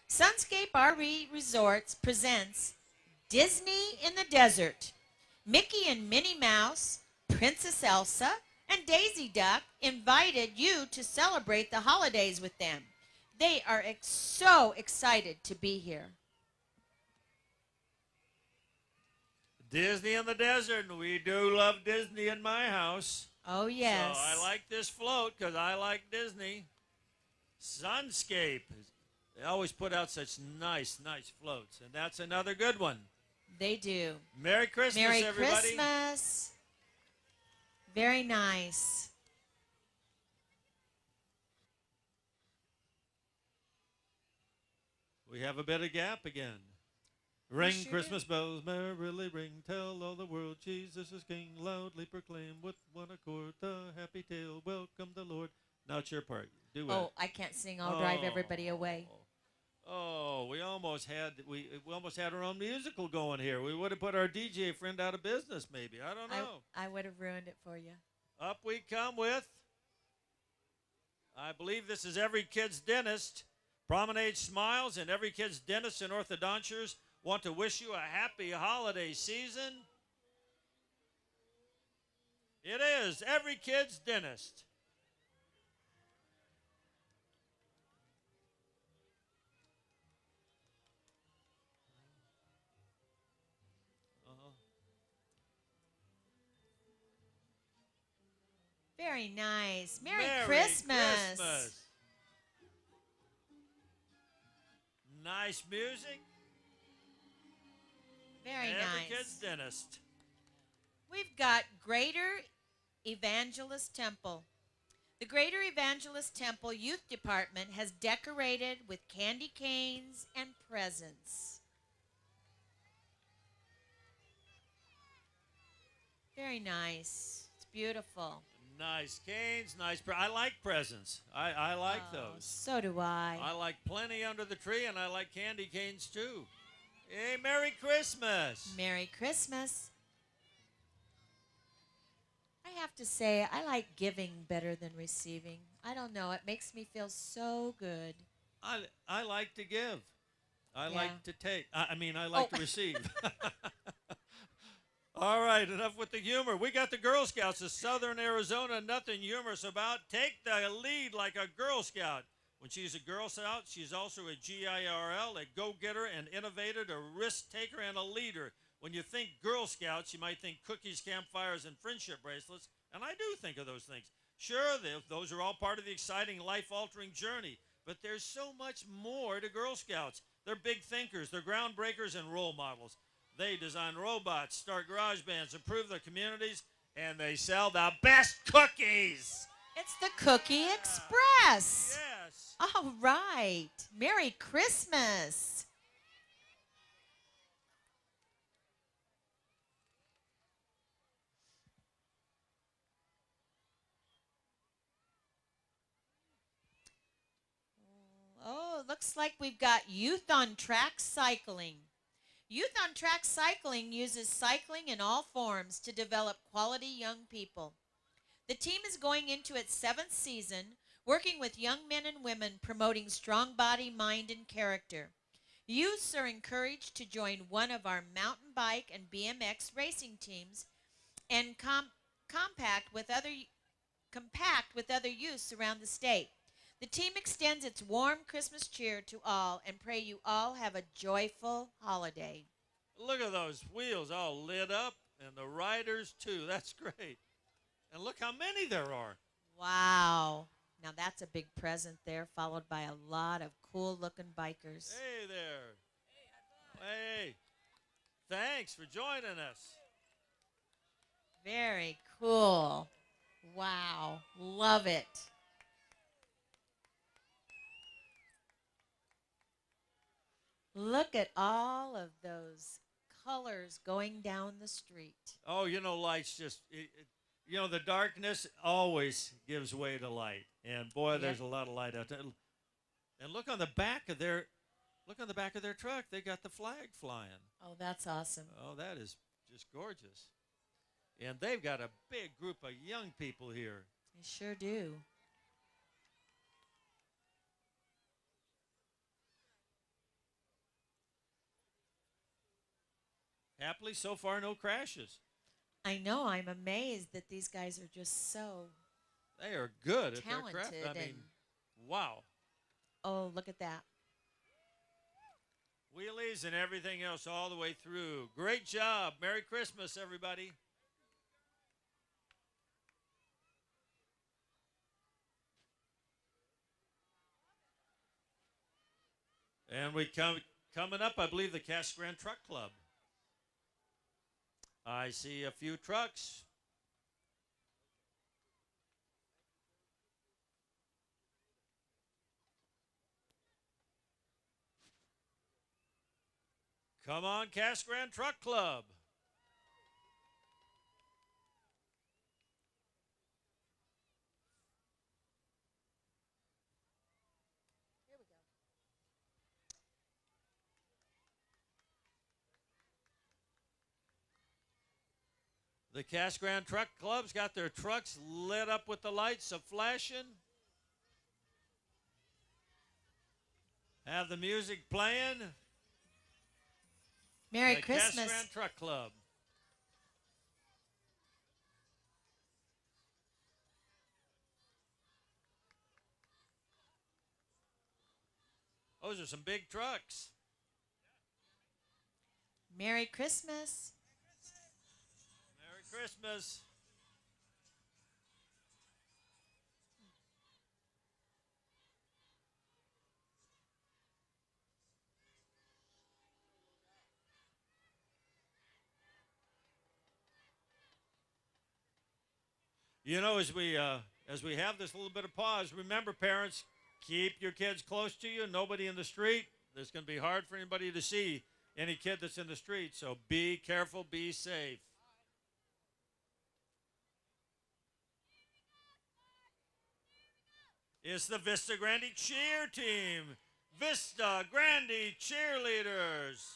Sunscape RV Resorts presents Disney in the Desert. Mickey and Minnie Mouse, Princess Elsa, and Daisy Duck invited you to celebrate the holidays with them. They are so excited to be here. Disney in the desert, and we do love Disney in my house. Oh, yes. So I like this float because I like Disney. Sunscape. They always put out such nice floats, and that's another good one. They do. Merry Christmas, Merry everybody. Christmas. Very nice. We have a bit of gap again. Ring sure Christmas bells, merrily ring, tell all the world Jesus is King, loudly proclaim with one accord the happy tale, welcome the Lord. Now it's your part. Do it. Oh, I can't sing. I'll drive everybody away. Oh, we almost had our own musical going here. We would have put our DJ friend out of business, maybe. I don't know. I would have ruined it for you. Up we come with, I believe this is Every Kid's Dentist. Promenade Smiles and Every Kid's Dentist and Orthodontures want to wish you a happy holiday season. It is Every Kid's Dentist. Very nice. Merry Christmas. Nice music. Very Every nice. Kid's Dentist. We've got Greater Evangelist Temple. The Greater Evangelist Temple Youth Department has decorated with candy canes and presents. Very nice. It's beautiful. Nice canes, I like presents. I like Oh, those. so do I. I like plenty under the tree, and I like candy canes too. Hey, Merry Christmas. Merry Christmas. I have to say, I like giving better than receiving. I don't know. It makes me feel so good. I like to give. I Yeah. like to take. I like Oh. to receive. All right, enough with the humor. We got the Girl Scouts of Southern Arizona. Nothing humorous about. Take the lead like a Girl Scout. When she's a Girl Scout, she's also a GIRL, a go-getter, an innovator, a risk-taker, and a leader. When you think Girl Scouts, you might think cookies, campfires, and friendship bracelets, and I do think of those things. Sure, those are all part of the exciting, life-altering journey, but there's so much more to Girl Scouts. They're big thinkers, they're groundbreakers, and role models. They design robots, start garage bands, improve their communities, and they sell the best cookies. It's the Cookie Express. Yes. All right. Merry Christmas. Oh, looks like we've got Youth on Track Cycling. Youth on Track Cycling uses cycling in all forms to develop quality young people. The team is going into its 7th season, working with young men and women promoting strong body, mind, and character. Youths are encouraged to join one of our mountain bike and BMX racing teams and compact with other youths around the state. The team extends its warm Christmas cheer to all and pray you all have a joyful holiday. Look at those wheels all lit up, and the riders too. That's great. And look how many there are. Wow. Now that's a big present there, followed by a lot of cool-looking bikers. Hey there. Hey. Thanks for joining us. Very cool. Wow. Love it. Look at all of those colors going down the street. Oh, lights the darkness always gives way to light. And boy, there's a lot of light out there. And look on the back of their truck. They got the flag flying. Oh, that's awesome. Oh, that is just gorgeous. And they've got a big group of young people here. They sure do. Happily, so far, no crashes. I know. I'm amazed that these guys are just so They are good at their talented. craft. I mean, And wow. oh, look at that. Wheelies and everything else all the way through. Great job. Merry Christmas, everybody. And coming up, I believe, the Casa Grande Truck Club. I see a few trucks. Come on, Casa Grande Truck Club. The Casa Grande Truck Club's got their trucks lit up with the lights flashing. Have the music playing. Merry the Christmas. Casa Grande Truck Club. Those are some big trucks. Merry Christmas. Merry Christmas. As we have this little bit of pause, remember, parents, keep your kids close to you. Nobody in the street. It's going to be hard for anybody to see any kid that's in the street. So be careful, be safe. It's the Vista Grande cheer team. Vista Grande cheerleaders.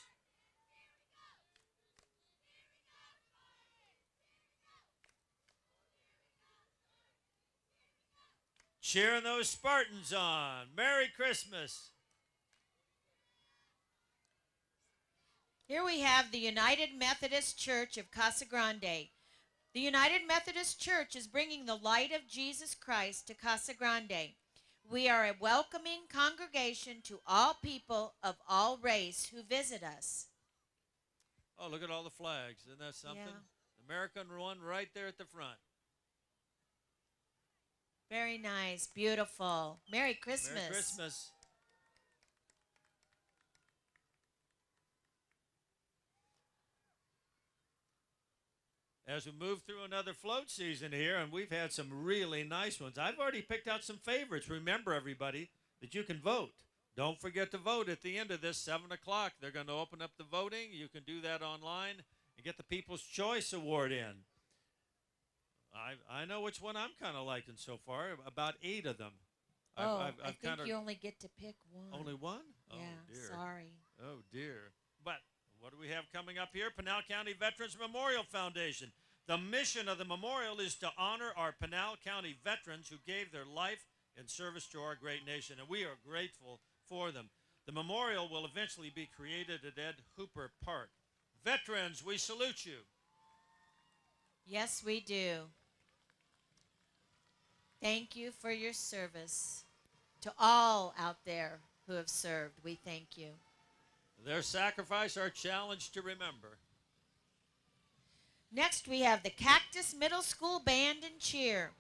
cheering those Spartans on. Merry Christmas. Here we have the United Methodist Church of Casa Grande. The United Methodist Church is bringing the light of Jesus Christ to Casa Grande. We are a welcoming congregation to all people of all race who visit us. Oh, look at all the flags. Isn't that something? Yeah. American one right there at the front. Very nice. Beautiful. Merry Christmas. Merry Christmas. As we move through another float season here, and we've had some really nice ones. I've already picked out some favorites. Remember, everybody, that you can vote. Don't forget to vote at the end of this, 7 o'clock. They're going to open up the voting. You can do that online and get the People's Choice Award in. I know which one I'm kind of liking so far, about 8 of them. I think you only get to pick one. Only one? Yeah, oh, dear. sorry. Oh, dear. But what do we have coming up here? Pinal County Veterans Memorial Foundation. The mission of the memorial is to honor our Pinal County veterans who gave their life in service to our great nation, and we are grateful for them. The memorial will eventually be created at Ed Hooper Park. Veterans, we salute you. Yes, we do. Thank you for your service. To all out there who have served, we thank you. Their sacrifice, our challenge to remember. Next, we have the Cactus Middle School Band and Cheer.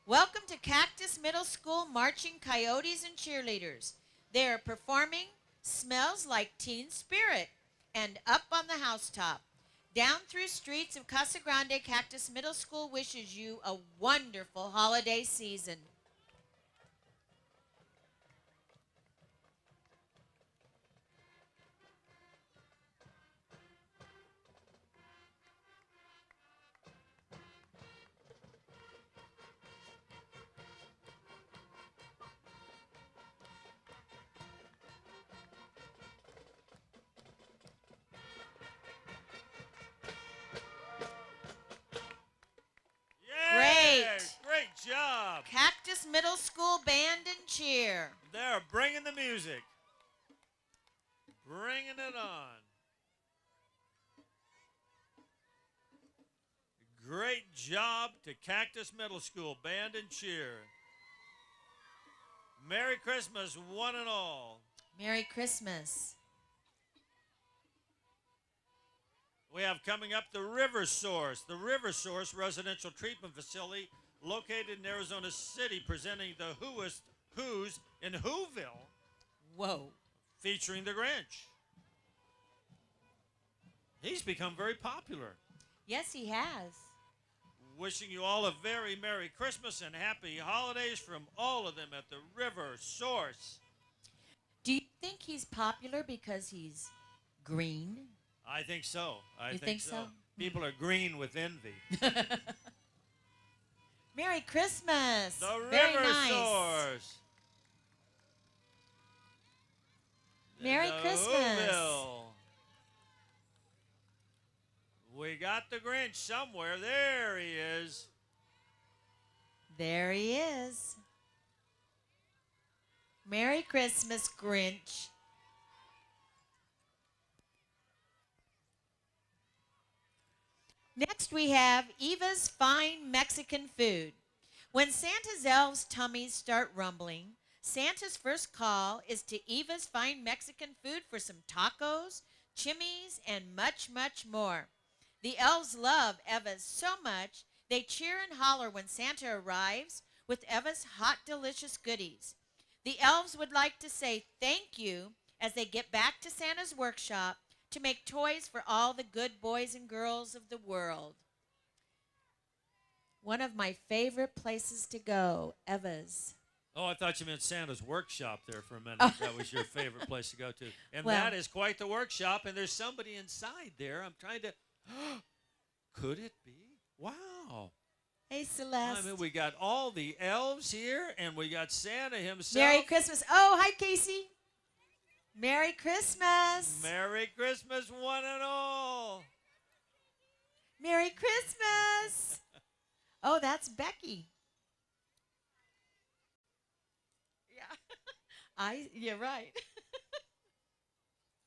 Welcome to Cactus Middle School Marching Coyotes and Cheerleaders. They are performing Smells Like Teen Spirit and Up on the Housetop. Down through streets of Casa Grande, Cactus Middle School wishes you a wonderful holiday season. Great job. Cactus Middle School Band and Cheer. They're bringing the music. Bringing it on. Great job to Cactus Middle School Band and Cheer. Merry Christmas, one and all. Merry Christmas. We have coming up the River Source. The River Source Residential Treatment Facility located in Arizona City, presenting the Who's in Whoville. Whoa. Featuring the Grinch. He's become very popular. Yes, he has. Wishing you all a very Merry Christmas and Happy Holidays from all of them at the River Source. Do you think he's popular because he's green? I think so. You think so? People are green with envy. Merry Christmas. The Very River nice. Source. Merry The Christmas. Whoville. We got the Grinch somewhere. There he is. There he is. Merry Christmas, Grinch. Next, we have Eva's Fine Mexican Food. When Santa's elves' tummies start rumbling, Santa's first call is to Eva's Fine Mexican Food for some tacos, chimneys, and much, much more. The elves love Eva's so much, they cheer and holler when Santa arrives with Eva's hot, delicious goodies. The elves would like to say thank you as they get back to Santa's workshop to make toys for all the good boys and girls of the world. One of my favorite places to go, Eva's. Oh, I thought you meant Santa's workshop there for a minute. Oh. That was your favorite place to go to. And Well- that is quite the workshop, and there's somebody inside there. I'm trying to... Could it be? Wow. Hey, Celeste. I mean, we got all the elves here, and we got Santa himself. Merry Christmas. Oh, hi, Casey. Merry Christmas. Merry Christmas, one and all. Merry Christmas. Oh, that's Becky. Yeah, right.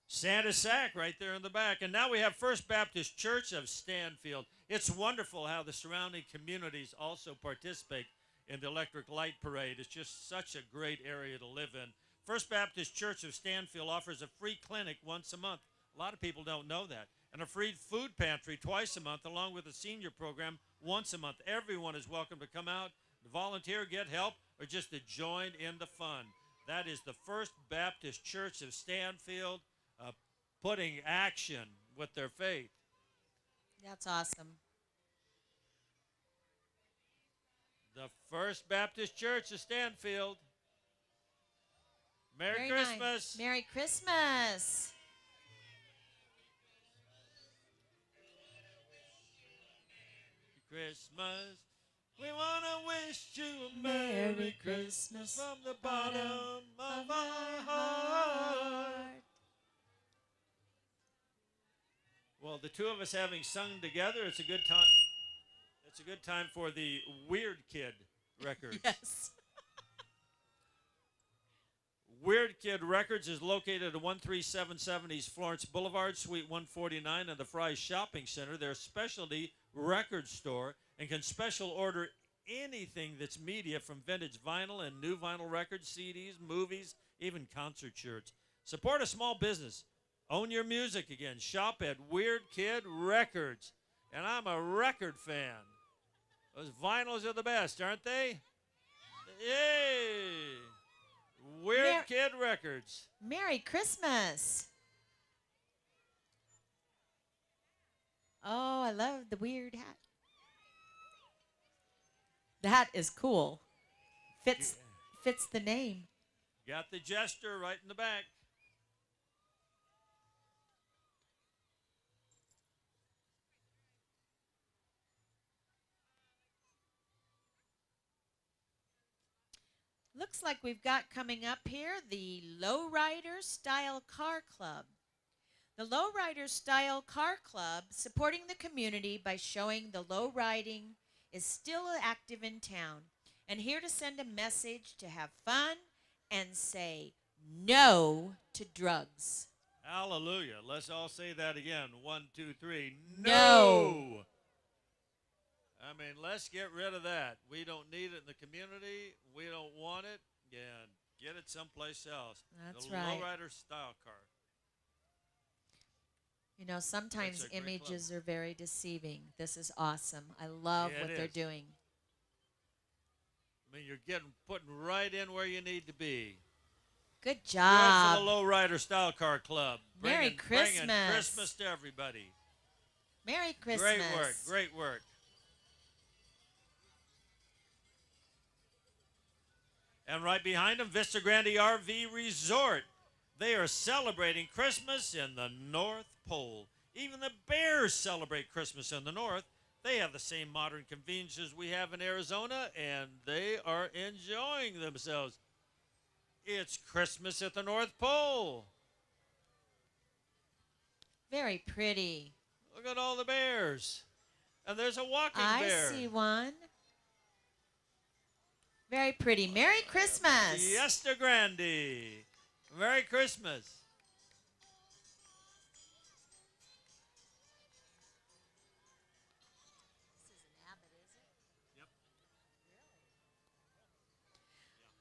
Santa Sack right there in the back. And now we have First Baptist Church of Stanfield. It's wonderful how the surrounding communities also participate in the Electric Light Parade. It's just such a great area to live in. First Baptist Church of Stanfield offers a free clinic once a month. A lot of people don't know that. And a free food pantry twice a month, along with a senior program once a month. Everyone is welcome to come out, volunteer, get help, or just to join in the fun. That is the First Baptist Church of Stanfield, putting action with their faith. That's awesome. The First Baptist Church of Stanfield. Merry Very Christmas. nice. Merry Christmas. Christmas. We want to wish you a Merry Christmas from the bottom of our heart. Well, the two of us having sung together, it's a good time. It's a good time for the Weird Kid records. Yes. Weird Kid Records is located at 13770 East Florence Boulevard, Suite 149 in the Fry's Shopping Center. Their specialty record store and can special order anything that's media from vintage vinyl and new vinyl records, CDs, movies, even concert shirts. Support a small business. Own your music again. Shop at Weird Kid Records. And I'm a record fan. Those vinyls are the best, aren't they? Yay! Weird Kid Records. Merry Christmas. Oh, I love the weird hat. The hat is cool. Fits the name. Got the jester right in the back. Looks like we've got coming up here the Lowrider Style Car Club. The Lowrider Style Car Club supporting the community by showing the low riding is still active in town and here to send a message to have fun and say no to drugs. Hallelujah. Let's all say that again. 1, 2, 3. No. I mean, let's get rid of that. We don't need it in the community. We don't want it. And get it someplace else. That's the right. Lowrider Style Car. You know, sometimes That's a great images are very deceiving. This is awesome. I love Yeah, what it they're is. doing. I mean, you're putting right in where you need to be. Good Good job. for the Lowrider Style Car Club. Merry Bringing Christmas. Christmas to everybody. Merry Christmas. Great work. Great work. And right behind them, Vista Grande RV Resort. They are celebrating Christmas in the North Pole. Even the Bears celebrate Christmas in the North. They have the same modern conveniences we have in Arizona, and they are enjoying themselves. It's Christmas at the North Pole. Very pretty. Look at all the bears. And there's a walking I bear. see one. Very pretty. Merry Christmas. Vista Grande. Merry Christmas.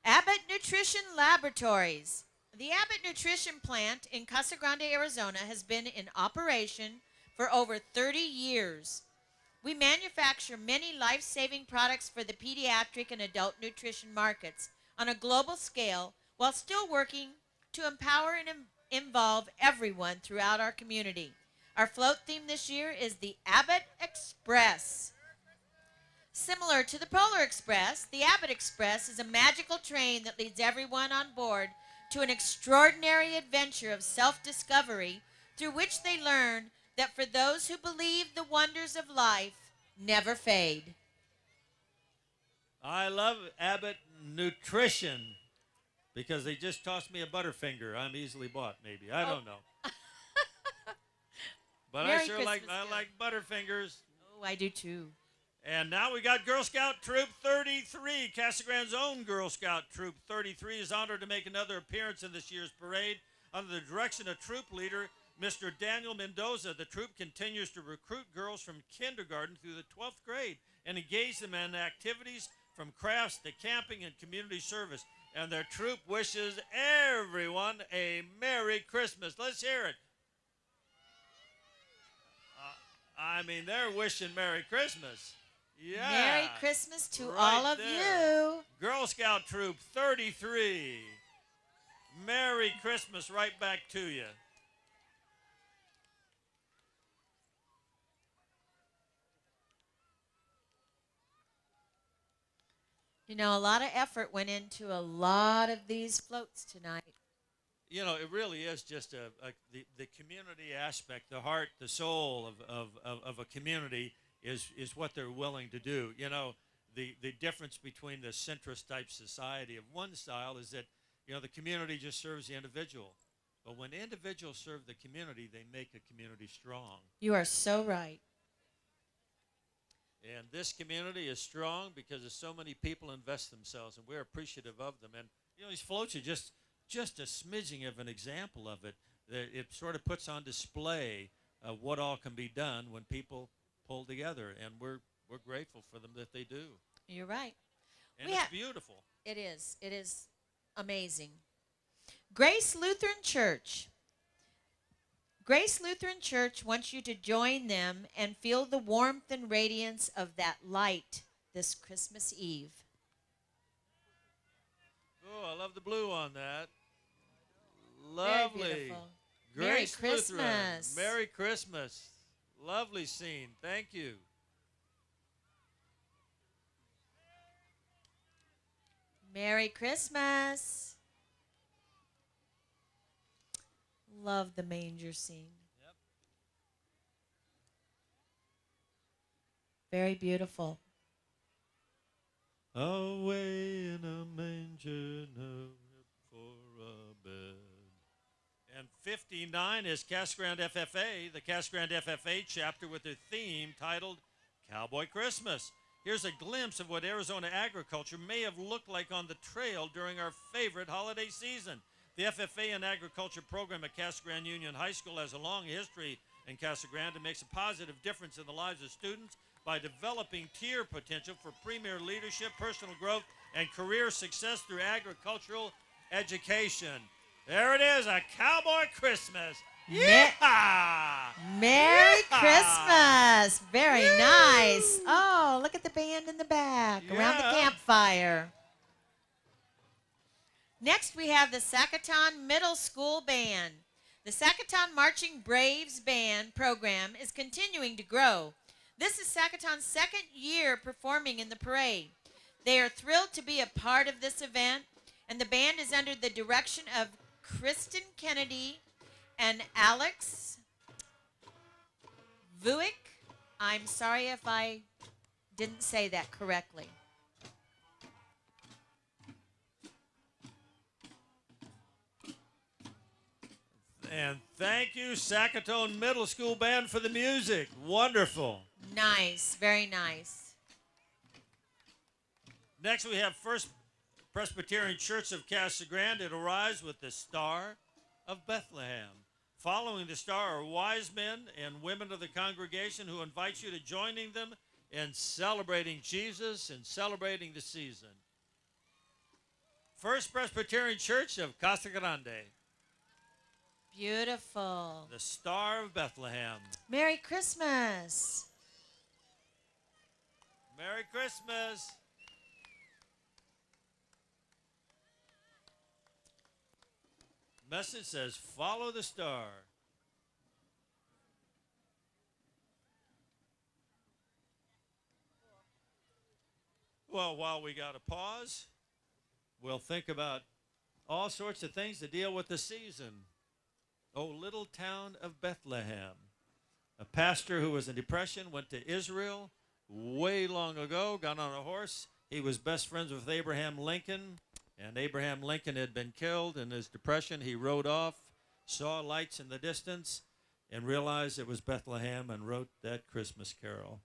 Abbott Nutrition Laboratories. The Abbott Nutrition plant in Casa Grande, Arizona has been in operation for over 30 years. We manufacture many life-saving products for the pediatric and adult nutrition markets on a global scale while still working to empower and involve everyone throughout our community. Our float theme this year is the Abbott Express. Similar to the Polar Express, the Abbott Express is a magical train that leads everyone on board to an extraordinary adventure of self-discovery through which they learn that for those who believe the wonders of life never fade. I love Abbott Nutrition because they just tossed me a Butterfinger. I'm easily bought, maybe. I don't know. But Merry I sure like Christmas, I like Butterfingers. Oh, I do too. And now we got Girl Scout Troop 33. Casa Grande's own Girl Scout Troop 33 is honored to make another appearance in this year's parade. Under the direction of troop leader, Mr. Daniel Mendoza, the troop continues to recruit girls from kindergarten through the 12th grade and engage them in activities from crafts to camping and community service. And their troop wishes everyone a Merry Christmas. Let's hear it. They're wishing Merry Christmas. Yeah. Merry Christmas to Right all of there. you. Girl Scout Troop 33. Merry Christmas right back to you. You know, a lot of effort went into a lot of these floats tonight. You know, it really is just the community aspect, the heart, the soul of a community is what they're willing to do. You know, the difference between the centrist type society of one style is that, you know, the community just serves the individual. But when individuals serve the community, they make a community strong. You are so right. And this community is strong because of so many people invest themselves, and we're appreciative of them. And, you know, these floats are just a smidging of an example of it. It sort of puts on display what all can be done when people pull together, and we're grateful for them that they do. You're right. And it's beautiful. It is. It is amazing. Grace Lutheran Church. Grace Lutheran Church wants you to join them and feel the warmth and radiance of that light this Christmas Eve. Oh, I love the blue on that. Lovely. Very beautiful. Grace Merry Lutheran. Christmas. Merry Christmas. Lovely scene. Thank you. Merry Christmas. Love the manger scene. Yep. Very beautiful. Away in a manger, no for a bed. And 59 is Casa Grande FFA, the Casa Grande FFA chapter with their theme titled Cowboy Christmas. Here's a glimpse of what Arizona agriculture may have looked like on the trail during our favorite holiday season. The FFA and Agriculture program at Casa Grande Union High School has a long history in Casa Grande and makes a positive difference in the lives of students by developing tier potential for premier leadership, personal growth, and career success through agricultural education. There it is, a Cowboy Christmas. Yeah! Merry Yeah! Christmas. Very nice. Oh, look at the band in the back around the Yeah. campfire. Next, we have the Sacaton Middle School Band. The Sacaton Marching Braves Band program is continuing to grow. This is Sacaton's second year performing in the parade. They are thrilled to be a part of this event, and the band is under the direction of Kristen Kennedy and Alex Vuick. I'm sorry if I didn't say that correctly. And thank you, Sacaton Middle School Band, for the music. Wonderful. Nice, very nice. Next, we have First Presbyterian Church of Casa Grande. It arrives with the Star of Bethlehem. Following the star are wise men and women of the congregation who invite you to joining them in celebrating Jesus and celebrating the season. First Presbyterian Church of Casa Grande. Beautiful. The Star of Bethlehem. Merry Christmas. Merry Christmas. Message says, follow the star. Well, while we got to pause, we'll think about all sorts of things to deal with the season. Oh, little town of Bethlehem. A pastor who was in depression went to Israel way long ago, got on a horse. He was best friends with Abraham Lincoln, and Abraham Lincoln had been killed in his depression. He rode off, saw lights in the distance, and realized it was Bethlehem and wrote that Christmas carol.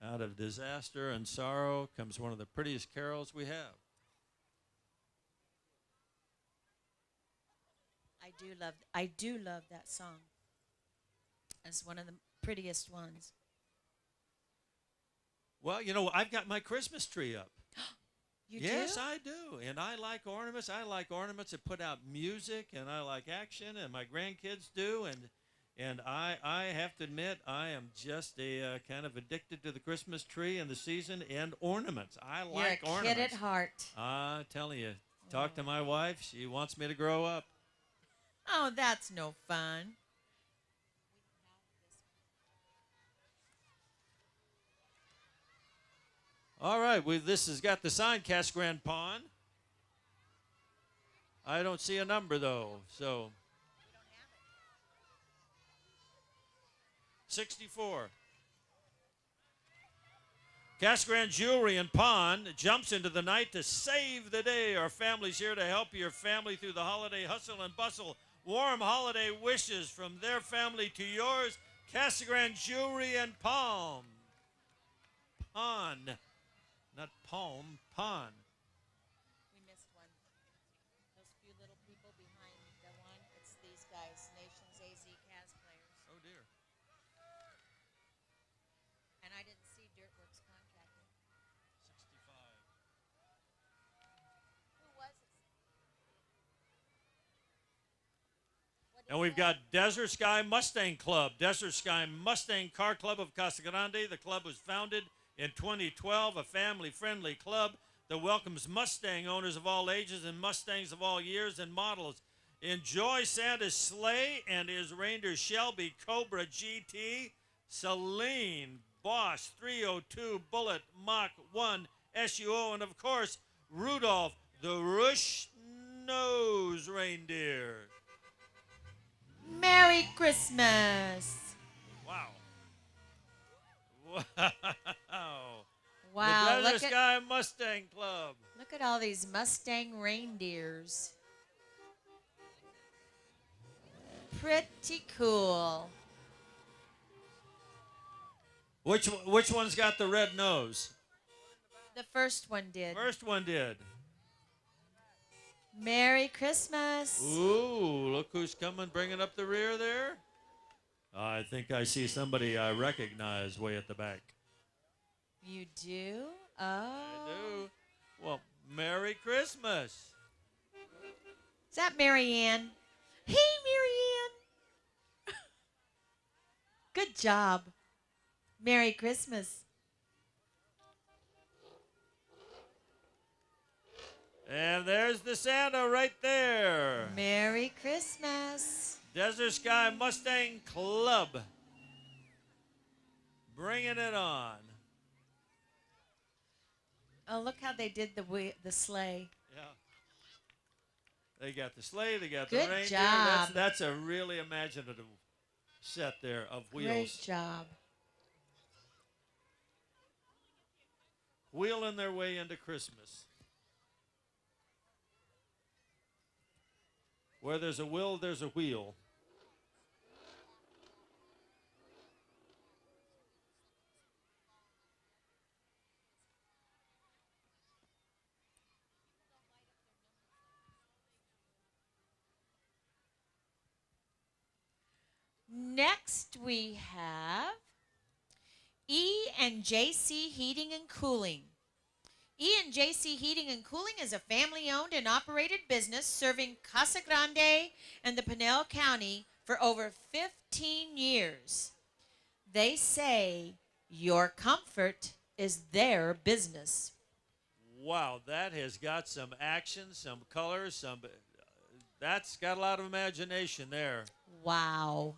Out of disaster and sorrow comes one of the prettiest carols we have. I do love that song. It's one of the prettiest ones. Well, you know, I've got my Christmas tree up. You Yes, do? I do. And I like ornaments. I like ornaments that put out music, and I like action, and my grandkids do. And I have to admit, I am just a kind of addicted to the Christmas tree and the season and ornaments. I You're like a ornaments. kid at heart. I'm telling you, talk to my wife. She wants me to grow up. Oh, that's no fun. All right, this has got the sign, Casa Grande Pond. I don't see a number, though, so. 64. Casa Grande Jewelry and Pawn jumps into the night to save the day. Our family's here to help your family through the holiday hustle and bustle. Warm holiday wishes from their family to yours. Casa Grande Jewelry and Pawn. Not palm, pawn. We missed one. Those few little people behind the one, it's these guys, Nations AZ Cas players. Oh, dear. And I didn't see Dirtworks Contracting. 65. Who was it? And we've got Desert Sky Mustang Club. Desert Sky Mustang Car Club of Casa Grande. The club was founded in 2012, a family-friendly club that welcomes Mustang owners of all ages and Mustangs of all years and models. Enjoy Santa's sleigh and his reindeer Shelby Cobra GT, Celine, Bosch 302, Bullet, Mach 1, SUO, and of course, Rudolph the Rush-Nosed Reindeer. Merry Christmas. Wow. Wow. Wow, The Desert Sky Mustang Club. look at all these Mustang reindeers. Pretty cool. Which one's got the red nose? The first one did. First one did. Merry Christmas. Ooh, look who's coming, bringing up the rear there. I think I see somebody I recognize way at the back. You do? Oh. I do. Well, Merry Christmas. Is that Mary Ann? Hey, Mary Ann. Good job. Merry Christmas. And there's the Santa right there. Merry Christmas. Desert Sky Mustang Club. Bringing it on. Oh, look how they did the sleigh. Yeah. They got the sleigh, they got Good the reindeer. job. That's a really imaginative set there of wheels. Great job. Wheeling their way into Christmas. Where there's a will, there's a wheel. Next we have E&JC Heating and Cooling. E&JC Heating and Cooling is a family-owned and operated business serving Casa Grande and the Pinal County for over 15 years. They say your comfort is their business. Wow, that has got some action, some colors, that's got a lot of imagination there. Wow.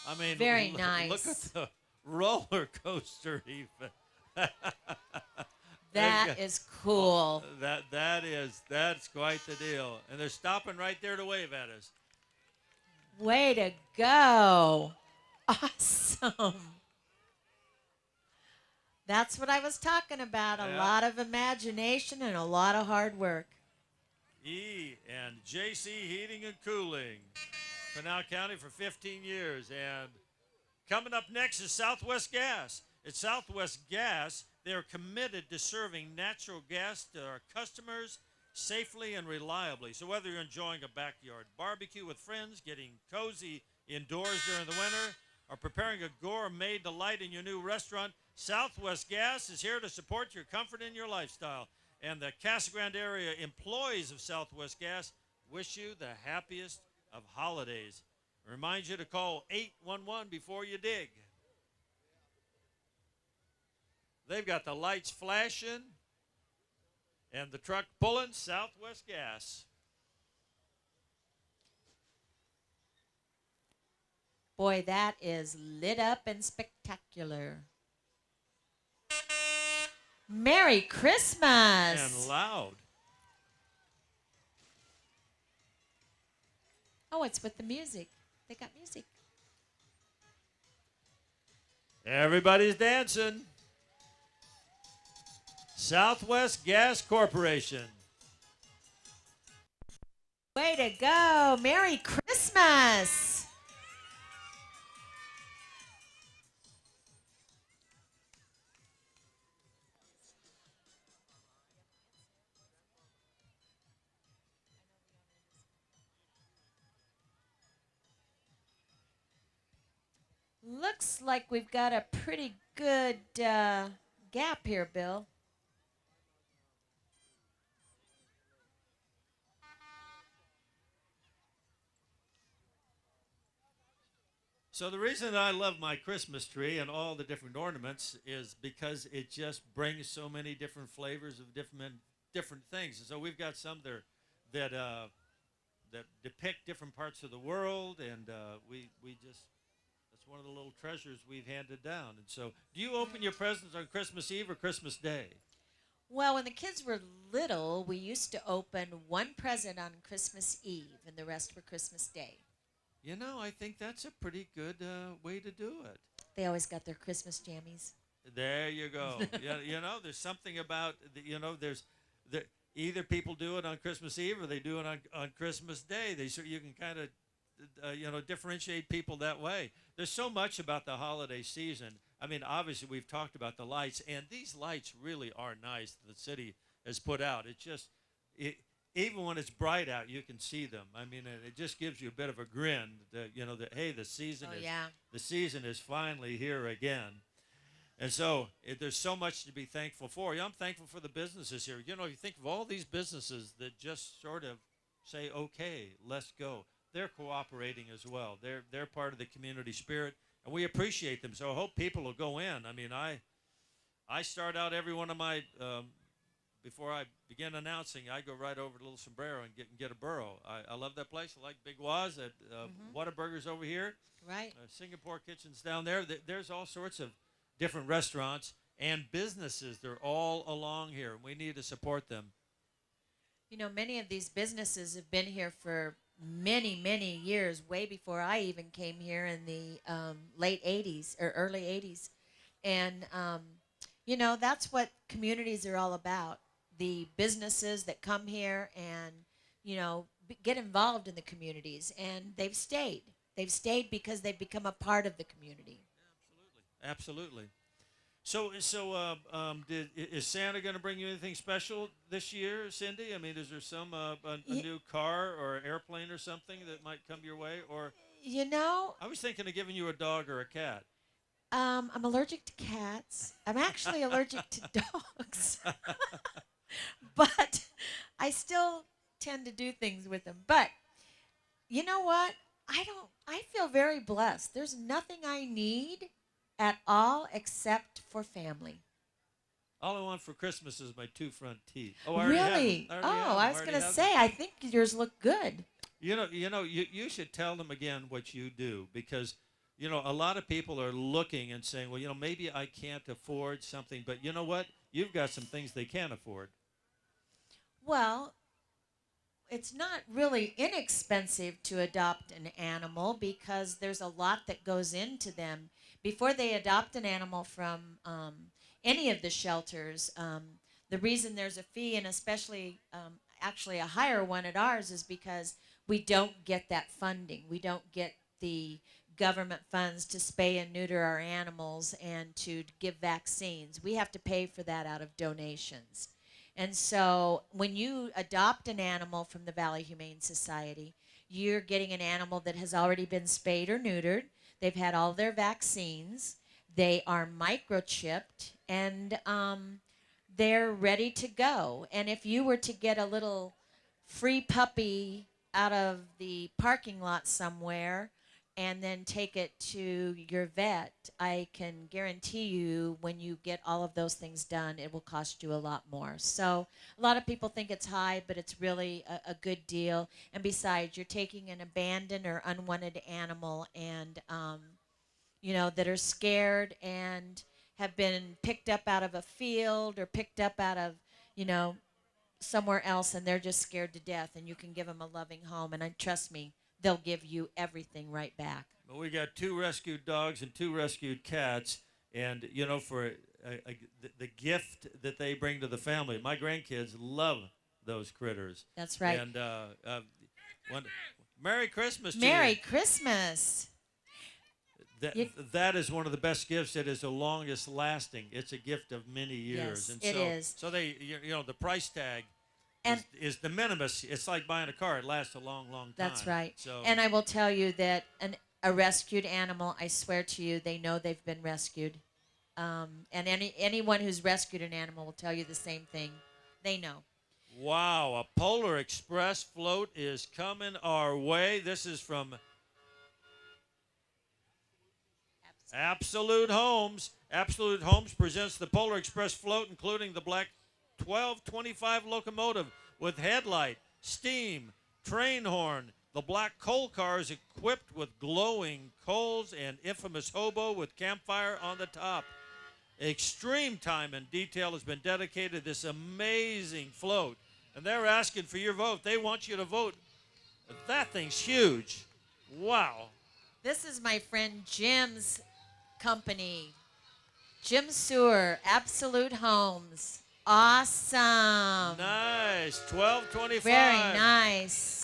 I mean, Very look nice. at the roller coaster even. That is cool. That's quite the deal. And they're stopping right there to wave at us. Way to go. Awesome. That's what I was talking about. A Yeah. lot of imagination and a lot of hard work. E&JC Heating and Cooling. Pinal County for 15 years. And Coming up next is Southwest Gas. At Southwest Gas, they are committed to serving natural gas to our customers safely and reliably. So whether you're enjoying a backyard barbecue with friends, getting cozy indoors during the winter, or preparing a gourmet delight in your new restaurant, Southwest Gas is here to support your comfort and your lifestyle. And the Casa Grande area employees of Southwest Gas wish you the happiest of holidays. Remind you to call 811 before you dig. They've got the lights flashing and the truck pulling. Southwest Gas. Boy, that is lit up and spectacular. Merry Christmas. And loud. Oh, it's with the music. They got music. Everybody's dancing. Southwest Gas Corporation. Way to go. Merry Christmas. Looks like we've got a pretty good gap here, Bill. So the reason I love my Christmas tree and all the different ornaments is because it just brings so many different flavors of different things. And so we've got some that depict different parts of the world, and we just that's one of the little treasures we've handed down. And so, do you open your presents on Christmas Eve or Christmas Day? Well, when the kids were little, we used to open one present on Christmas Eve and the rest for Christmas Day. You know, I think that's a pretty good way to do it. They always got their Christmas jammies. There you go. You know, there's something about, either people do it on Christmas Eve or they do it on Christmas Day. You can kind of, differentiate people that way. There's so much about the holiday season. I mean, obviously, we've talked about the lights, and these lights really are nice that the city has put out. Even when it's bright out, you can see them. I mean, it just gives you a bit of a grin that, hey, the season the season is finally here again. And so there's so much to be thankful for. I'm thankful for the businesses here. You think of all these businesses that just sort of say, okay, let's go. They're cooperating as well. They're part of the community spirit, and we appreciate them. So I hope people will go in. I mean, I start out every one of my before I begin announcing, I go right over to Little Sombrero and get a burro. I love that place. I like Big Waz. Whataburger's over here. Right. Singapore Kitchen's down there. There's all sorts of different restaurants and businesses. They're all along here. We need to support them. Many of these businesses have been here for many, many years, way before I even came here in the late 80s or early 80s. And, that's what communities are all about. The businesses that come here and, get involved in the communities. And they've stayed. They've stayed because they've become a part of the community. Absolutely. So, is Santa going to bring you anything special this year, Cindy? I mean, is there a new car or airplane or something that might come your way? Or I was thinking of giving you a dog or a cat. I'm allergic to cats. I'm actually allergic to dogs. But I still tend to do things with them. But you know what? I feel very blessed. There's nothing I need at all except for family. All I want for Christmas is my 2 front teeth. Oh, I already really? have them. I was going to say, I think yours look good. You should tell them again what you do, because a lot of people are looking and saying, well, maybe I can't afford something, but you know what? You've got some things they can afford. Well, it's not really inexpensive to adopt an animal because there's a lot that goes into them. Before they adopt an animal from any of the shelters, the reason there's a fee, and especially actually a higher one at ours, is because we don't get that funding. We don't get the government funds to spay and neuter our animals and to give vaccines. We have to pay for that out of donations. And so when you adopt an animal from the Valley Humane Society, you're getting an animal that has already been spayed or neutered. They've had all their vaccines. They are microchipped, and they're ready to go. And if you were to get a little free puppy out of the parking lot somewhere and then take it to your vet, I can guarantee you when you get all of those things done, it will cost you a lot more. So a lot of people think it's high, but it's really a good deal. And besides, you're taking an abandoned or unwanted animal and, that are scared and have been picked up out of a field or picked up out of, somewhere else, and they're just scared to death, and you can give them a loving home, and trust me, they'll give you everything right back. Well, we got 2 rescued dogs and 2 rescued cats, and for the gift that they bring to the family, my grandkids love those critters. That's right. And Merry Christmas to Merry you. Christmas. That is one of the best gifts. It is the longest lasting. It's a gift of many years. Yes, and it is. So they, the price tag is de minimis. It's like buying a car. It lasts a long, long time. That's right. So, and I will tell you that a rescued animal, I swear to you, they know they've been rescued. And anyone who's rescued an animal will tell you the same thing. They know. wow, a Polar Express float is coming our way. This is from Absolute Homes. Absolute Homes presents the Polar Express float, including the black 1225 locomotive with headlight, steam, train horn. The black coal car is equipped with glowing coals and infamous hobo with campfire on the top. Extreme time and detail has been dedicated to this amazing float, and they're asking for your vote. They want you to vote. That thing's huge. Wow. This is my friend Jim's company. Jim Sewer, Absolute Homes. Awesome. Nice. 1225. Very nice.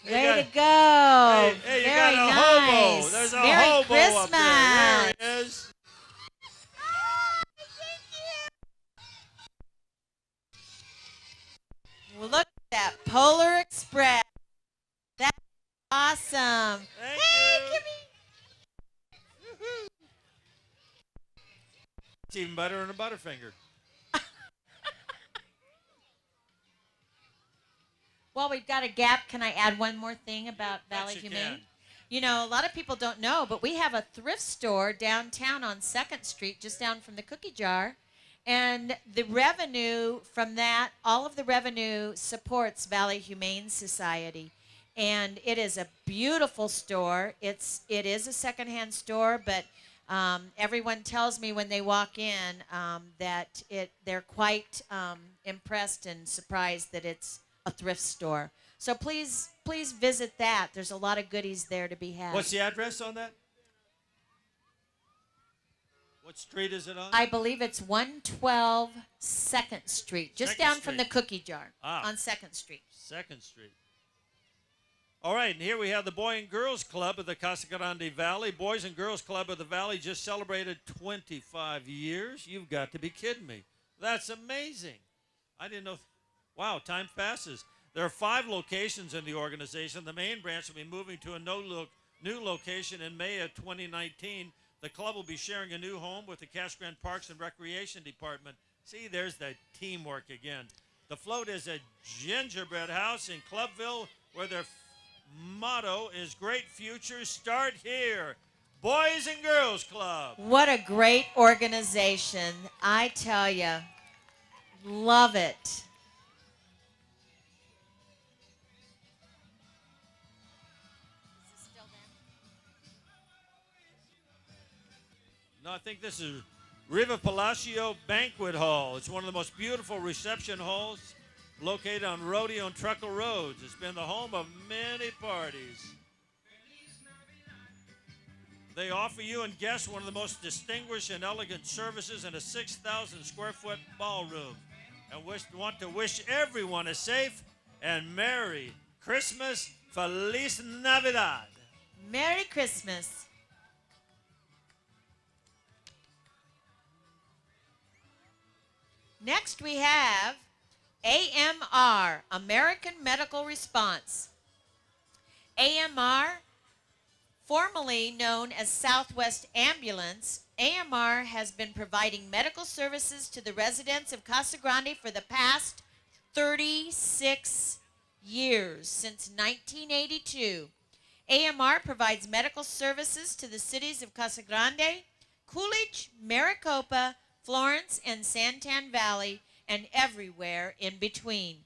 Way to go. Hey, you Very got a nice. hobo. There's a Merry hobo Christmas. up there. There he is. Well, look at that Polar Express. That's awesome. Thank Hey, you. Kimmy. Woohoo. It's even better than a Butterfinger. Well, we've got a gap. Can I add one more thing about Valley Yes, you Humane? can. A lot of people don't know, but we have a thrift store downtown on 2nd Street, just down from the cookie jar. And the revenue from that, all of the revenue supports Valley Humane Society. And it is a beautiful store. It is a secondhand store, but everyone tells me when they walk in that they're quite impressed and surprised that it's a thrift store. So please visit that. There's a lot of goodies there to be had. What's the address on that? What street is it on? I believe it's 112 2nd Street, just 2nd down from Street. the cookie jar Ah. on 2nd Street. 2nd Street. All right, and here we have the Boy and Girls Club of the Casa Grande Valley. Boys and Girls Club of the Valley just celebrated 25 years. You've got to be kidding me. That's amazing. I didn't know. Wow, time passes. There are 5 locations in the organization. The main branch will be moving to a new location in May of 2019. The club will be sharing a new home with the Casa Grande Parks and Recreation Department. See, there's the teamwork again. The float is a gingerbread house in Clubville where their motto is Great Futures Start Here. Boys and Girls Club. What a great organization. I tell you, love it. No, I think this is Riva Palacio Banquet Hall. It's one of the most beautiful reception halls located on Rodeo and Truckle Roads. It's been the home of many parties. They offer you and guests one of the most distinguished and elegant services in a 6,000 square foot ballroom. And want to wish everyone a safe and Merry Christmas Feliz Navidad. Merry Christmas. Next we have AMR, American Medical Response. AMR, formerly known as Southwest Ambulance, AMR has been providing medical services to the residents of Casa Grande for the past 36 years, since 1982. AMR provides medical services to the cities of Casa Grande, Coolidge, Maricopa, Florence, and Santan Valley, and everywhere in between.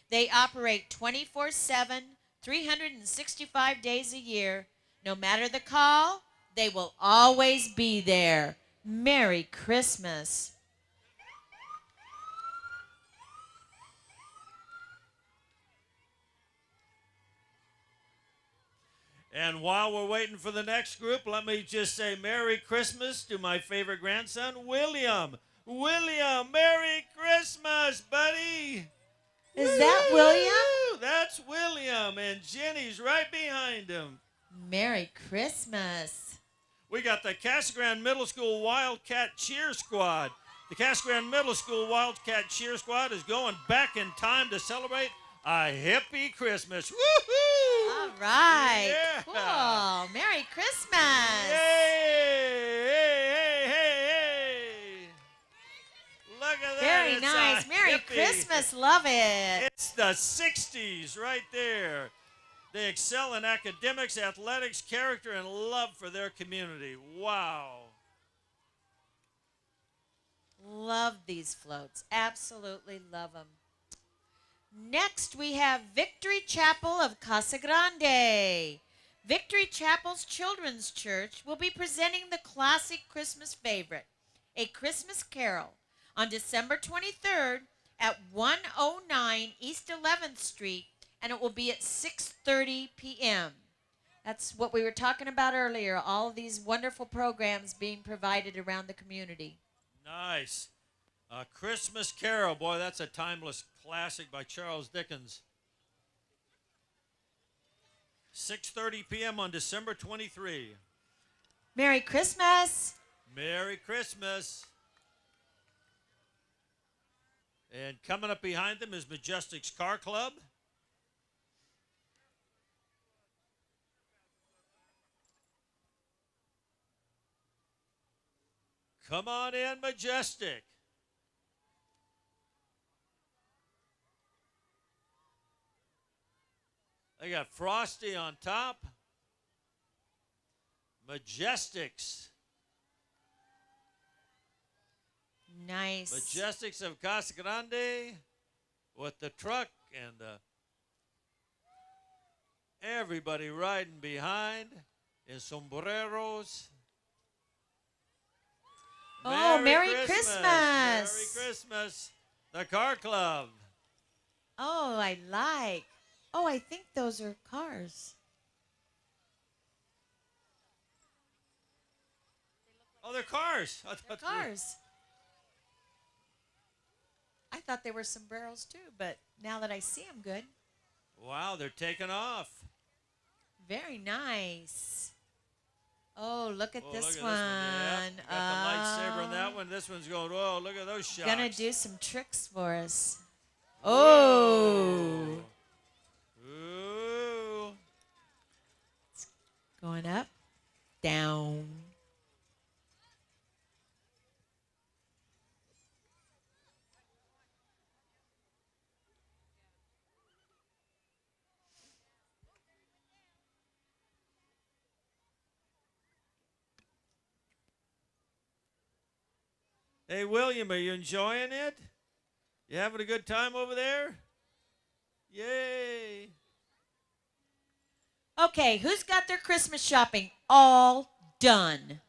They operate 24/7, 365 days a year. No matter the call, they will always be there. Merry Christmas. And while we're waiting for the next group, let me just say Merry Christmas to my favorite grandson, William. William, Merry Christmas, buddy. Is that William? That's William, and Jenny's right behind him. Merry Christmas. We got the Casa Grande Middle School Wildcat Cheer Squad. The Casa Grande Middle School Wildcat Cheer Squad is going back in time to celebrate a hippie Christmas. Woohoo! All right. Yeah. Cool. Merry Christmas. Yay! Hey, hey, hey, hey! Look at that. Very It's nice. a Merry hippie. Christmas. Love it. It's the 60s right there. They excel in academics, athletics, character, and love for their community. Wow. Love these floats. Absolutely love them. Next, we have Victory Chapel of Casa Grande. Victory Chapel's Children's Church will be presenting the classic Christmas favorite, A Christmas Carol, on December 23rd at 109 East 11th Street, and it will be at 6:30 p.m. That's what we were talking about earlier, all of these wonderful programs being provided around the community. Nice. A Christmas Carol. Boy, that's a timeless classic by Charles Dickens. 6:30 p.m. on December 23. Merry Christmas. Merry Christmas. And coming up behind them is Majestic's Car Club. Come on in, Majestic. They got Frosty on top. Majestics. Nice. Majestics of Casa Grande with the truck and everybody riding behind in sombreros. Oh, Merry Christmas. Merry Christmas. The Car Club. Oh, I like. Oh, I think those are cars. Oh, they're cars. They're cars. I thought they were sombreros too, but now that I see them, good. Wow, they're taking off. Very nice. Oh, look at Oh, this look one. Yep. Got the lightsaber on that one. This one's going, oh, look at those shots. Gonna do some tricks for us. Oh. Ooh. Going up, down. Hey, William, are you enjoying it? You having a good time over there? Yay. Okay, who's got their Christmas shopping all done?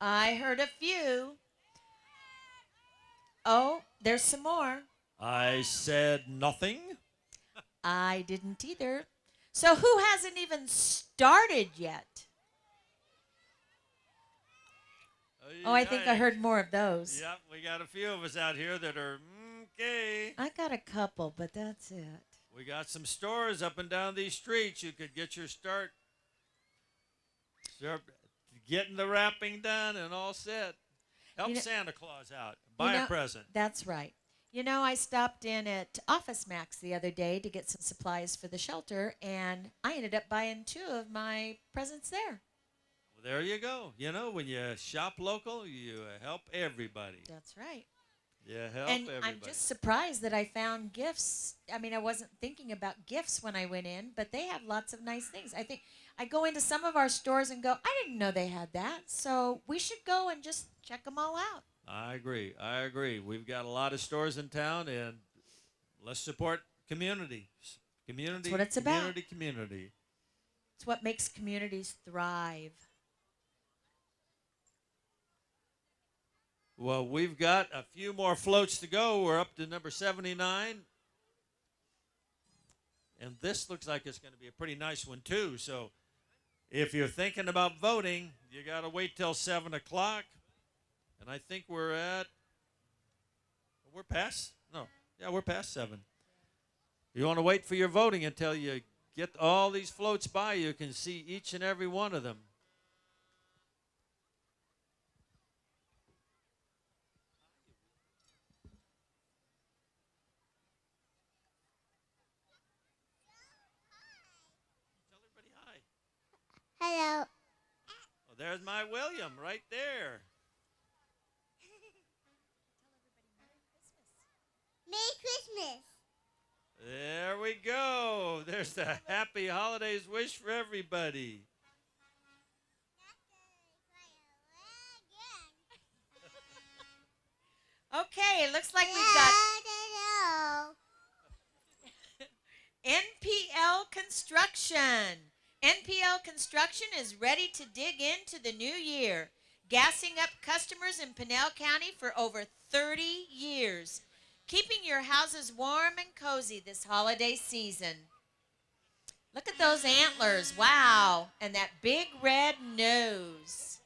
I heard a few. Oh, there's some more. I said nothing. I didn't either. So who hasn't even started yet? Oh, I think I heard more of those. Yep, we got a few of us out here that are okay. I got a couple, but that's it. We got some stores up and down these streets. You could get your start getting the wrapping done and all set. Help Santa Claus out. Buy a present. That's right. You know, I stopped in at Office Max the other day to get some supplies for the shelter, and I ended up buying 2 of my presents there. Well, there you go. You know, when you shop local, you help everybody. That's right. Yeah, help and everybody. I'm just surprised that I found gifts. I mean, I wasn't thinking about gifts when I went in, but they have lots of nice things. I think I go into some of our stores and go, I didn't know they had that. So we should go and just check them all out. I agree. I agree. We've got a lot of stores in town, and let's support community. Community. That's what it's about. Community. It's what makes communities thrive. Well, we've got a few more floats to go. We're up to number 79. And this looks like it's going to be a pretty nice one, too. So if you're thinking about voting, you got to wait till 7 o'clock. And I think we're past 7. You want to wait for your voting until you get all these floats by. You can see each and every one of them. Hello. Oh, there's my William right there. Merry Christmas. There we go. There's the happy holidays wish for everybody. Okay, it looks like we've got NPL Construction. NPL Construction is ready to dig into the new year, gassing up customers in Pinell County for over 30 years, keeping your houses warm and cozy this holiday season. Look at those antlers. Wow. And that big red nose.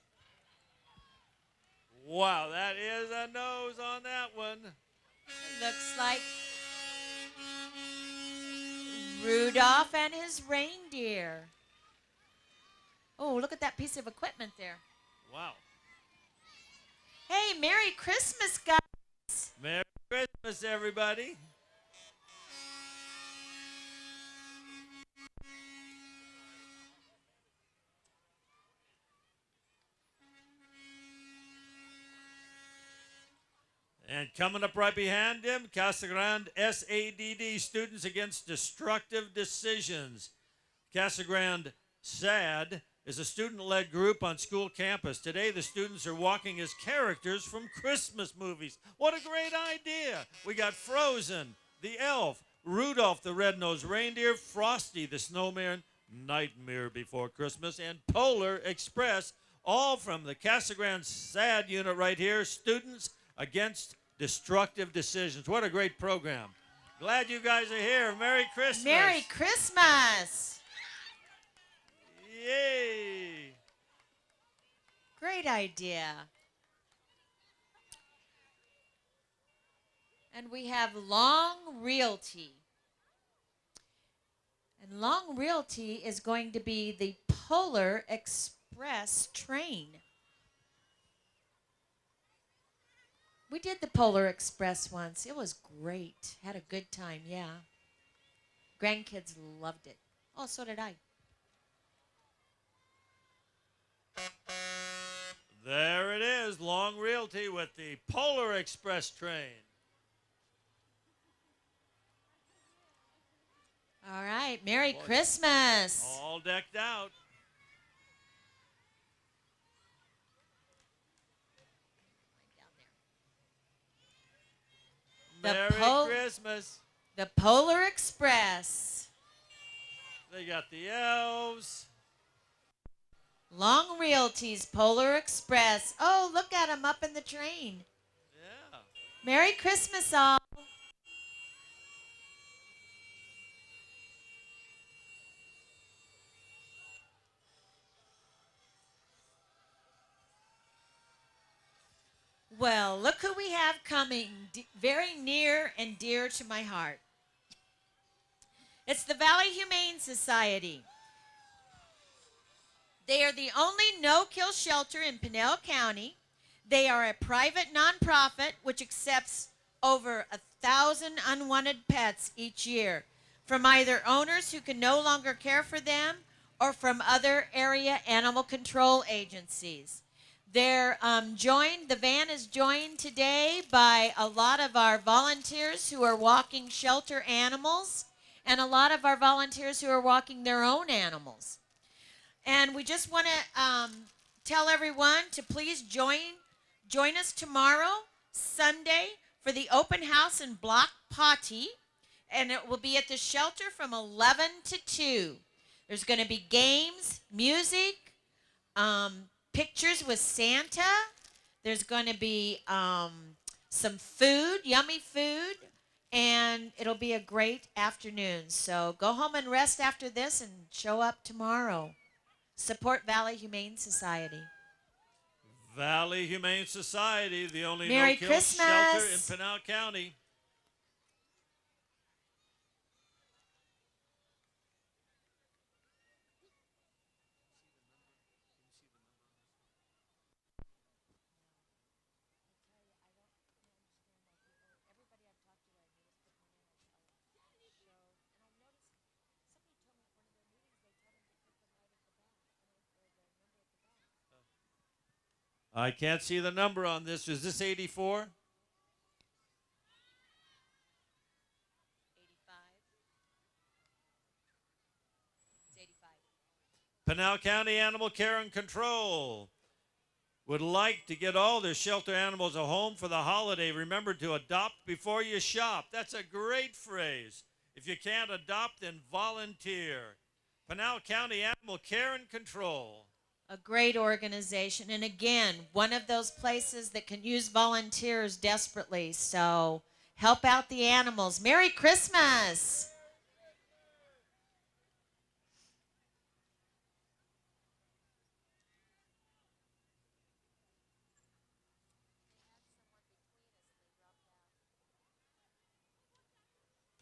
Wow, that is a nose on that one. Looks like Rudolph and his reindeer. Oh, look at that piece of equipment there. Wow. Hey, Merry Christmas, guys. Merry Christmas, everybody. And coming up right behind him, Casa Grande SADD, Students Against Destructive Decisions. Casa Grande SAD is a student-led group on school campus. Today, the students are walking as characters from Christmas movies. What a great idea. We got Frozen, the Elf, Rudolph the Red-Nosed Reindeer, Frosty the Snowman, Nightmare Before Christmas, and Polar Express, all from the Casa Grande SAD unit right here, Students Against Destructive Decisions. What a great program. Glad you guys are here. Merry Christmas. Merry Christmas. Yay. Great idea. And we have Long Realty. And Long Realty is going to be the Polar Express train. We did the Polar Express once. It was great. Had a good time, yeah. Grandkids loved it. Oh, so did I. There it is, Long Realty with the Polar Express train. All right, Merry Christmas. All decked out. Merry Christmas. The Polar Express. They got the elves. Long Realty's Polar Express. Oh, look at them up in the train. Yeah. Merry Christmas, all. Well, look who we have coming, very near and dear to my heart. It's the Valley Humane Society. They are the only no-kill shelter in Pinell County. They are a private nonprofit which accepts over 1,000 unwanted pets each year from either owners who can no longer care for them or from other area animal control agencies. They're the van is joined today by a lot of our volunteers who are walking shelter animals and a lot of our volunteers who are walking their own animals. And we just want to tell everyone to please join us tomorrow, Sunday, for the open house in Block Potty. And it will be at the shelter from 11 to 2. There's going to be games, music, pictures with Santa. There's going to be some food, yummy food, and it'll be a great afternoon. So go home and rest after this and show up tomorrow. Support Valley Humane Society. Valley Humane Society, the only Merry no-kill Christmas. shelter in Pinell County. I can't see the number on this. Is this 84? 85. It's 85. Pinell County Animal Care and Control would like to get all their shelter animals a home for the holiday. Remember to adopt before you shop. That's a great phrase. If you can't adopt, then volunteer. Pinell County Animal Care and Control. A great organization. And again, one of those places that can use volunteers desperately. So help out the animals. Merry Christmas.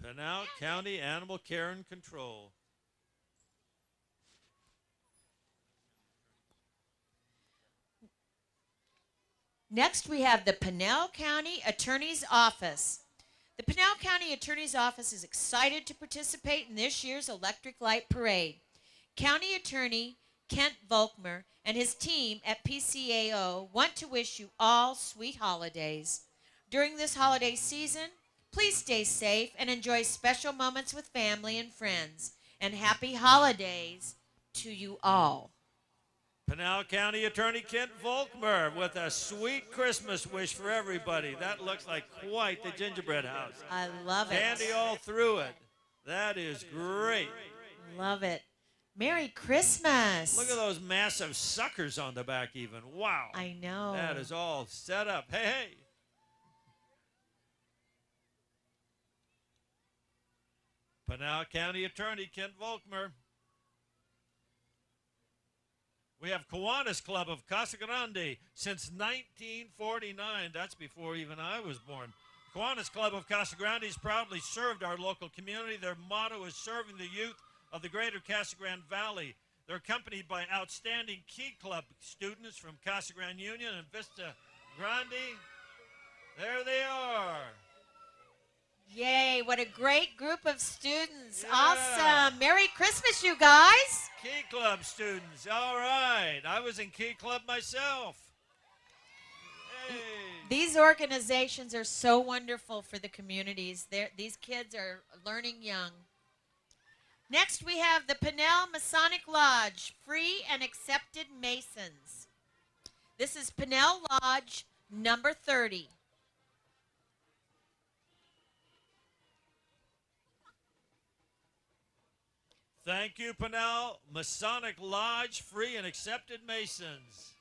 Pinell County Animal Care and Control. Next, we have the Pinell County Attorney's Office. The Pinell County Attorney's Office is excited to participate in this year's Electric Light Parade. County Attorney Kent Volkmer and his team at PCAO want to wish you all sweet holidays. During this holiday season, please stay safe and enjoy special moments with family and friends. And happy holidays to you all. Pinell County Attorney Kent Volkmer with a sweet Christmas wish for everybody. That looks like quite the gingerbread house. I love it. Candy all through it. That is great. Love it. Merry Christmas. Look at those massive suckers on the back even. Wow. I know. That is all set up. Hey, hey. Pinell County Attorney Kent Volkmer. We have Kiwanis Club of Casa Grande since 1949. That's before even I was born. Kiwanis Club of Casa Grande has proudly served our local community. Their motto is serving the youth of the greater Casa Grande Valley. They're accompanied by outstanding Key Club students from Casa Grande Union and Vista Grande. There they are. Yay, what a great group of students. Yeah. Awesome. Merry Christmas, you guys. Key Club students. All right. I was in Key Club myself. Hey. These organizations are so wonderful for the communities. These kids are learning young. Next, we have the Pinell Masonic Lodge, free and accepted Masons. This is Pinell Lodge number 30. Thank you, Pinell Masonic Lodge, free and accepted Masons.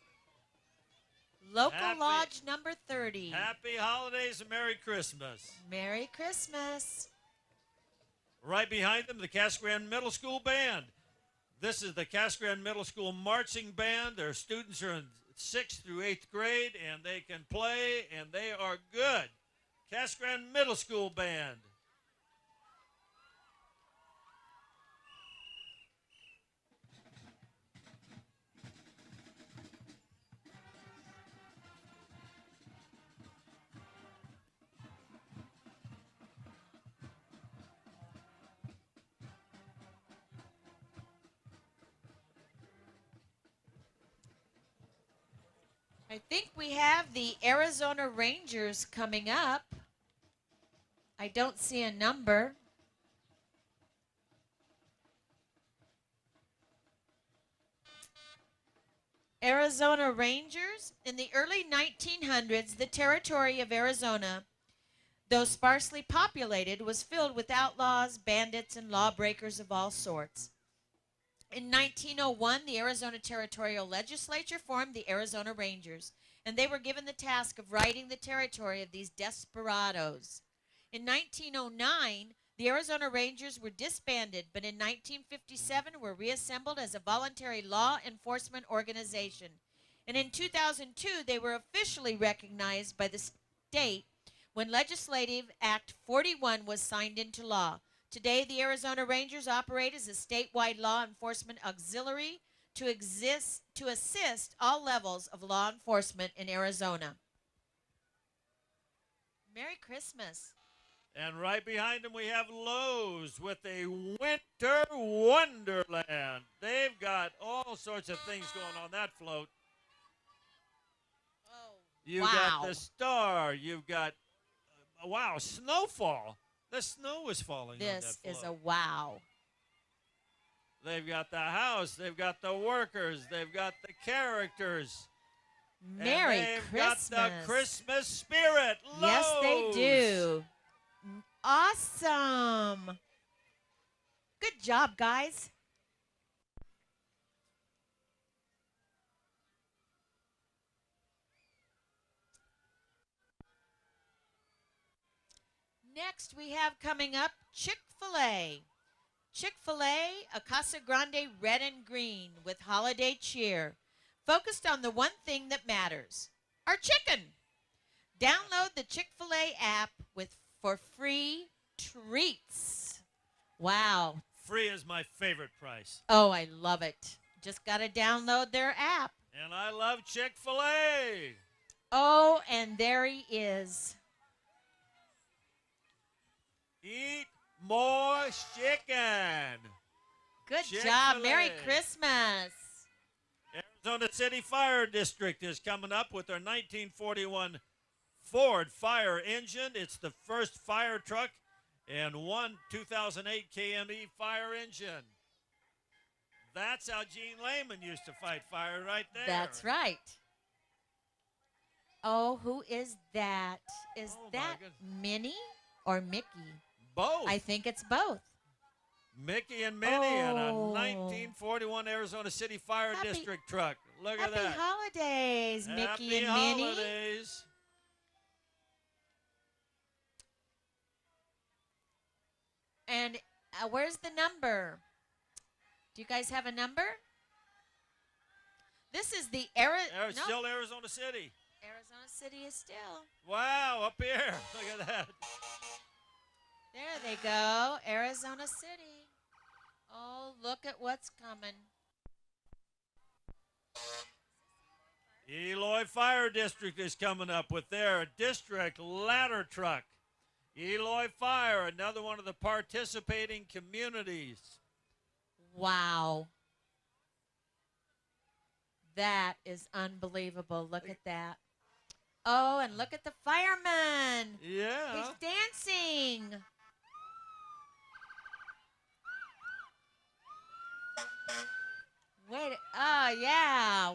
Local Lodge number 30. Happy holidays and Merry Christmas. Merry Christmas. Right behind them, the Casa Grande Middle School Band. This is the Casa Grande Middle School Marching Band. Their students are in 6th through 8th grade, and they can play, and they are good. Casa Grande Middle School Band. I think we have the Arizona Rangers coming up. I don't see a number. Arizona Rangers. In the early 1900s, the territory of Arizona, though sparsely populated, was filled with outlaws, bandits, and lawbreakers of all sorts. In 1901, the Arizona Territorial Legislature formed the Arizona Rangers, and they were given the task of righting the territory of these desperados. In 1909, the Arizona Rangers were disbanded, but in 1957 were reassembled as a voluntary law enforcement organization. And in 2002, they were officially recognized by the state when Legislative Act 41 was signed into law. Today, the Arizona Rangers operate as a statewide law enforcement auxiliary to assist all levels of law enforcement in Arizona. Merry Christmas. And right behind them we have Lowe's with a winter wonderland. They've got all sorts of things going on that float. Oh, You've wow. got the star. You've got, wow, snowfall. The snow is falling on that This float. is a wow. They've got the house. They've got the workers. They've got the characters. Merry and they've Christmas. got the Christmas spirit. Yes, they Lowe's. do. Awesome. Good job, guys. Next, we have coming up Chick-fil-A. Chick-fil-A, a Casa Grande red and green with holiday cheer, focused on the one thing that matters, our chicken. Download the Chick-fil-A app for free treats. Wow. Free is my favorite price. Oh, I love it. Just got to download their app. And I love Chick-fil-A. Oh, and there he is. Eat more chicken. Good Chick-fil-A. job. Merry Christmas. Arizona City Fire District is coming up with their 1941 Ford fire engine. It's the first fire truck and one 2008 KME fire engine. That's how Gene Lehman used to fight fire right there. That's right. Oh, who is that? Is Oh, my that goodness. Minnie or Mickey? Both. I think it's both. Mickey and Minnie and a Oh. 1941 Arizona City Fire Happy- District truck. Look at Happy that. holidays, Mickey Happy and Minnie. holidays. And where's the number? Do you guys have a number? This is the Still Arizona City. Arizona City is still. Wow, up here. Look at that. There they go, Arizona City. Oh, look at what's coming. Eloy Fire District is coming up with their district ladder truck. Eloy Fire, another one of the participating communities. Wow. That is unbelievable. Look at that. Oh, and look at the fireman. Yeah. He's dancing.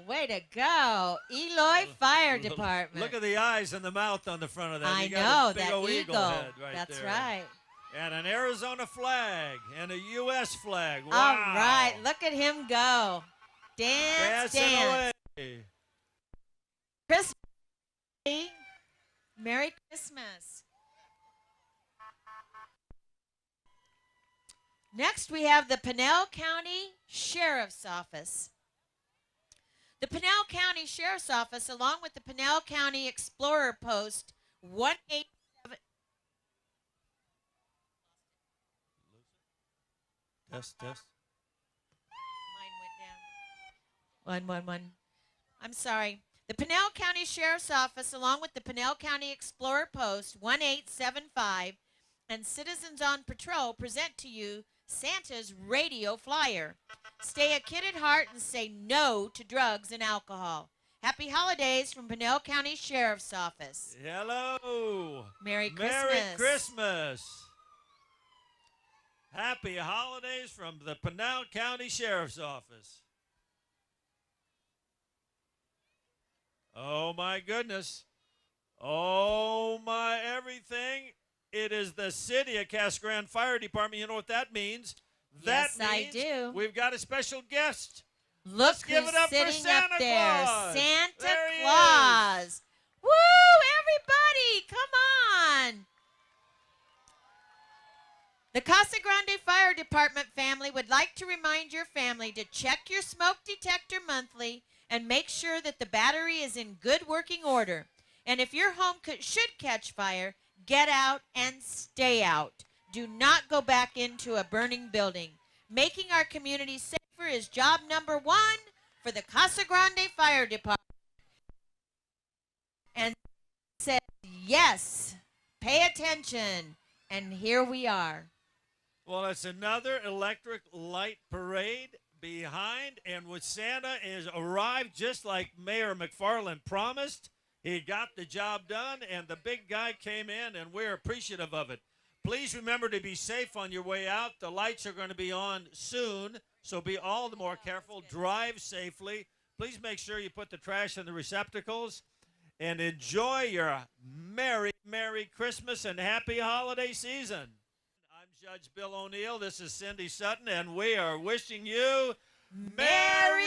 Way to go. Eloy Fire Department. Look at the eyes and the mouth on the front of that. I You got know, a big that old eagle. head right That's there. right. And an Arizona flag and a U.S. flag. Wow. All right, look at him go. Dance, Dancing dance. away. Christmas. Merry Christmas. Next, we have the Pinell County Sheriff's Office. The Pinell County Sheriff's Office, along with the Pinell County Explorer Post 187. Test. Mine went down. 111. I'm sorry. The Pinell County Sheriff's Office, along with the Pinell County Explorer Post 1875 and Citizens on Patrol, present to you Santa's radio flyer. Stay a kid at heart and say no to drugs and alcohol. Happy holidays from Pinell County Sheriff's Office. Hello. Merry Christmas. Merry Christmas. Happy holidays from the Pinell County Sheriff's Office. Oh, my goodness. Oh, my everything. It is the city of Casa Grande Fire Department. You know what that means? That Yes, I means do. we've got a special guest. Look Let's who's give it up for sitting Santa up there. Claus. Santa There he Claus. Woo, everybody, come on. The Casa Grande Fire Department family would like to remind your family to check your smoke detector monthly and make sure that the battery is in good working order. And if your home should catch fire, get out and stay out. Do not go back into a burning building. Making our community safer is job number 1 for the Casa Grande Fire Department. And said, yes, pay attention. And here we are. Well, it's another electric light parade behind, and with Santa is arrived just like Mayor McFarland promised. He got the job done, and the big guy came in, and we're appreciative of it. Please remember to be safe on your way out. The lights are going to be on soon, so be all the more careful. Drive safely. Please make sure you put the trash in the receptacles, and enjoy your Merry, Merry Christmas and Happy Holiday season. I'm Judge Bill O'Neill. This is Cindy Sutton, and we are wishing you Merry